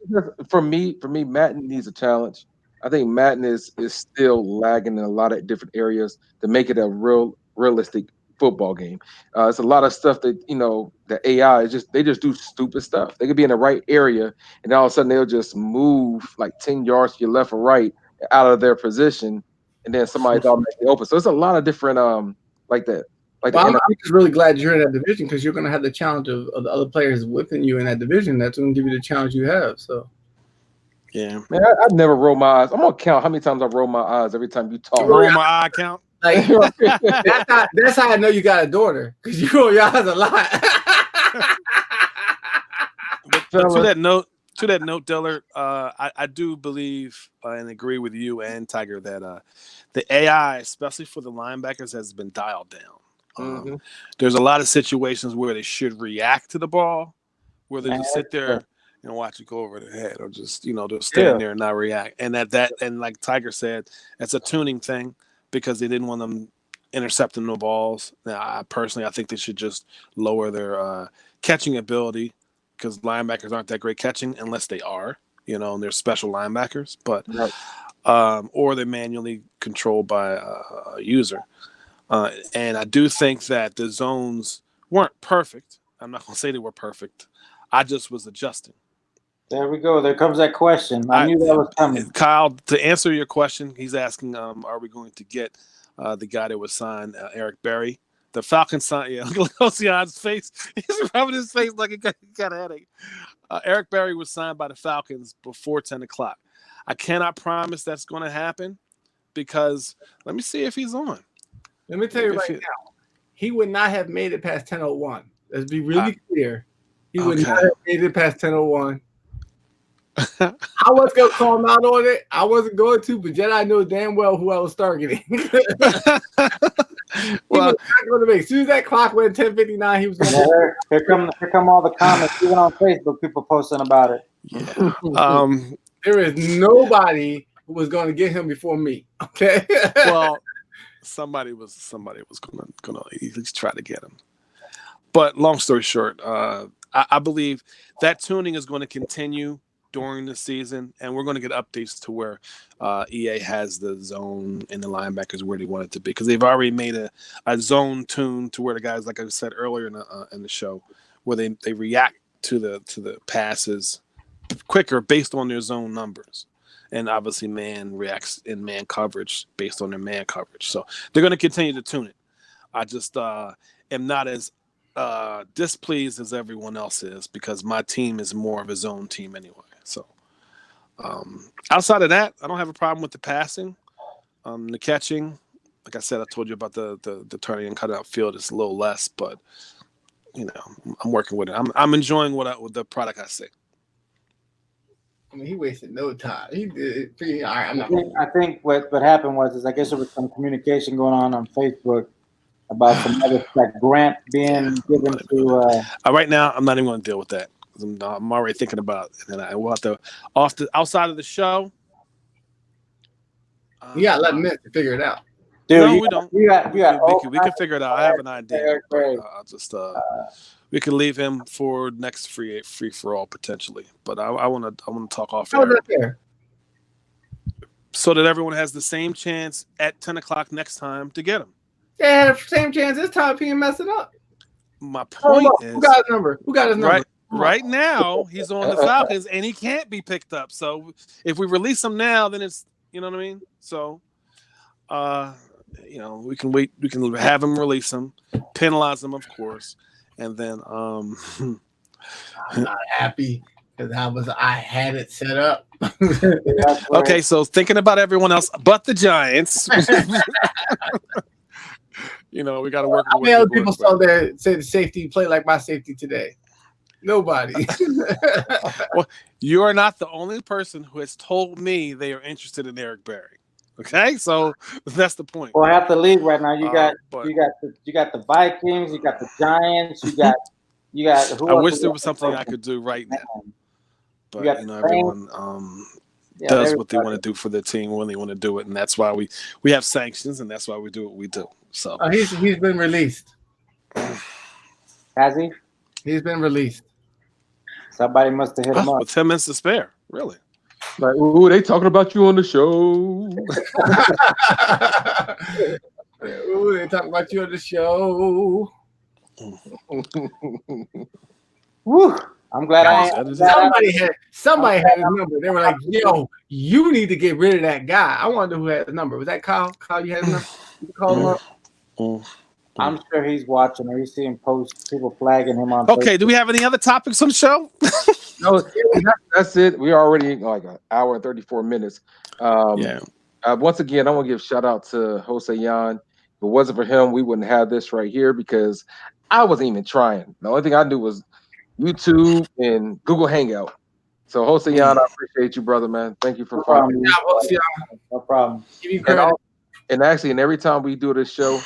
for me, Madden needs a challenge. I think Madden is still lagging in a lot of different areas to make it a realistic football game. It's a lot of stuff that the AI is they just do stupid stuff. They could be in the right area, and all of a sudden they'll just move like 10 yards to your left or right out of their position, and then somebody's automatically open. So it's a lot of different like that. Like I'm just really glad you're in that division because you're going to have the challenge of the other players within you in that division. That's going to give you the challenge you have. So, yeah, man, I never roll my eyes. I'm gonna count how many times I roll my eyes every time you talk. Roll my eye count. Like, that's how I know you got a daughter because you roll your eyes a lot. but to that note, Dillard, I do believe and agree with you and Tiger that the AI, especially for the linebackers, has been dialed down. There's a lot of situations where they should react to the ball, where they just sit there and watch it go over their head, or just they'll stand there and not react. And and like Tiger said, it's a tuning thing because they didn't want them intercepting no balls. Now, I think they should just lower their catching ability because linebackers aren't that great catching unless they are, and they're special linebackers. But Right. or they're manually controlled by a user. And I do think that the zones weren't perfect. I'm not going to say they were perfect. I just was adjusting. There we go. There comes that question. I knew that was coming. Kyle, to answer your question, he's asking, are we going to get the guy that was signed, Eric Berry? The Falcons signed, yeah, look at Ocean's face. He's rubbing his face like he got a headache. Eric Berry was signed by the Falcons before 10 o'clock. I cannot promise that's going to happen because let me see if he's on. Let me tell you right now, he would not have made it past 10:01. Let's be really clear. He would not have made it past 10:01. I was going to call him out on it. I wasn't going to, but Jedi knows damn well who I was targeting. Well, he was not going to make. As soon as that clock went 10:59, he was going to. Here come all the comments, even on Facebook, people posting about it. Yeah. There is nobody who was going to get him before me. Okay. Well, somebody was gonna at least try to get him. But long story short, I believe that tuning is going to continue during the season, and we're going to get updates to where EA has the zone and the linebackers where they want it to be because they've already made a zone tune to where the guys, like I said earlier in the show, where they react to the passes quicker based on their zone numbers. And obviously, man reacts in man coverage based on their man coverage. So they're going to continue to tune it. I just am not as displeased as everyone else is because my team is more of a zone team anyway. So outside of that, I don't have a problem with the passing. The catching, like I said, I told you about the turning and cutout field is a little less, but I'm working with it. I'm enjoying with the product I see. I mean, he wasted no time. He did pretty. All right, I think what happened was I guess there was some communication going on Facebook about some other like grant being given to. Right now, I'm not even going to deal with that. I'm already thinking about it, and I will have to outside of the show. You got 11 minutes to figure it out. Dude, no, we don't. We can figure it out. I have an idea. I'll just we can leave him for next free for all potentially. But I want to talk off air so that everyone has the same chance at 10 o'clock next time to get him. They had the same chance this time. He didn't mess it up. My point is, who got his number? Who got his number? Right now, he's on the Falcons and he can't be picked up. So if we release him now, then it's you know what I mean. So, we can wait. We can have him release him, penalize him, of course, and then. I'm not happy because I had it set up. Okay, so thinking about everyone else but the Giants. We got to work. How many other people saw there say the safety play like my safety today? Nobody. Well, you are not the only person who has told me they are interested in Eric Berry. Okay, so that's the point. Well, half the league right now. You got the Vikings. You got the Giants. You got. I wish there was something I could do right now. But everyone does what they want to do for their team when they want to do it, and that's why we have sanctions, and that's why we do what we do. So he's been released. Has he? He's been released. Somebody must have hit him up. With 10 minutes to spare, really. Like, ooh, they talking about you on the show. Ooh, they talking about you on the show. Woo! I'm glad somebody had his number. They were like, "Yo, you need to get rid of that guy." I wonder who had his number. Was that Kyle? Kyle, you had his number? You called him up? I'm sure he's watching or he's seeing posts, people flagging him on. Okay, do we have any other topics on the show? No, that's it. We're already like an hour and 34 minutes. Once again, I want to give a shout out to Jose Yan. If it wasn't for him, we wouldn't have this right here because I wasn't even trying. The only thing I knew was YouTube and Google Hangout. So Jose Yan, I appreciate you, brother, man. Thank you for following. No problem. Give you credit. And actually, and every time we do this show,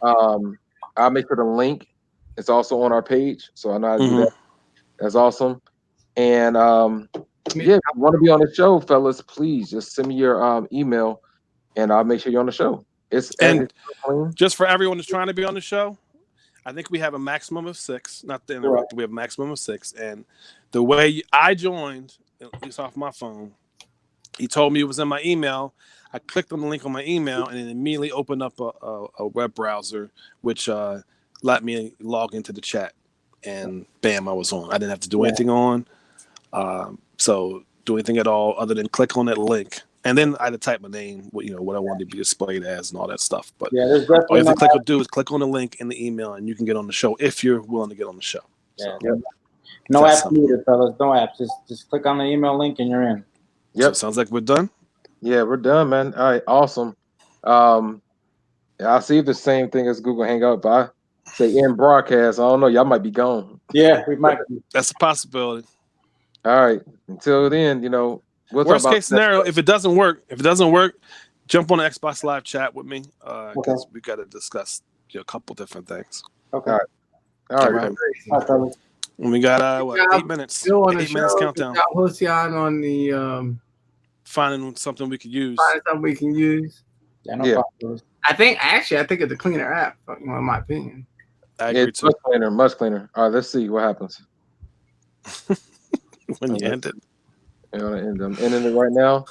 I'll make sure the link is also on our page. So I know how to do that. That's awesome. And if you want to be on the show, fellas, please just send me your email and I'll make sure you're on the show. And it's clean. just for everyone that's trying to be on the show, I think we have a maximum of 6. Not to interrupt, we have a maximum of 6. And the way I joined, at least off my phone, he told me it was in my email. I clicked on the link on my email, and it immediately opened up a web browser, which let me log into the chat. And bam, I was on. I didn't have to do anything on. So do anything at all other than click on that link. And then I had to type my name, what I wanted to be displayed as and all that stuff. But there's all you definitely have to do is click on the link in the email, and you can get on the show if you're willing to get on the show. So, no that's apps needed, fellas. No apps. Just click on the email link and you're in. So it sounds like we're done. Yeah, we're done, man. All right, awesome. I see the same thing as Google Hangout, but I say in broadcast. I don't know. Y'all might be gone. Yeah, we might be. That's a possibility. All right. Until then, we'll Worst talk about case scenario, if it doesn't work, jump on the Xbox Live chat with me because we got to discuss a couple different things. Okay. All right. fellas. And we got 8 minutes. Still on the 8 minutes show, countdown. Halcyon on the Finding something we could use. find something we can use. Yeah, no problem. I think it's a cleaner app, in my opinion. I agree It's too. much cleaner. All right, let's see what happens. When you end it. I'm ending it right now.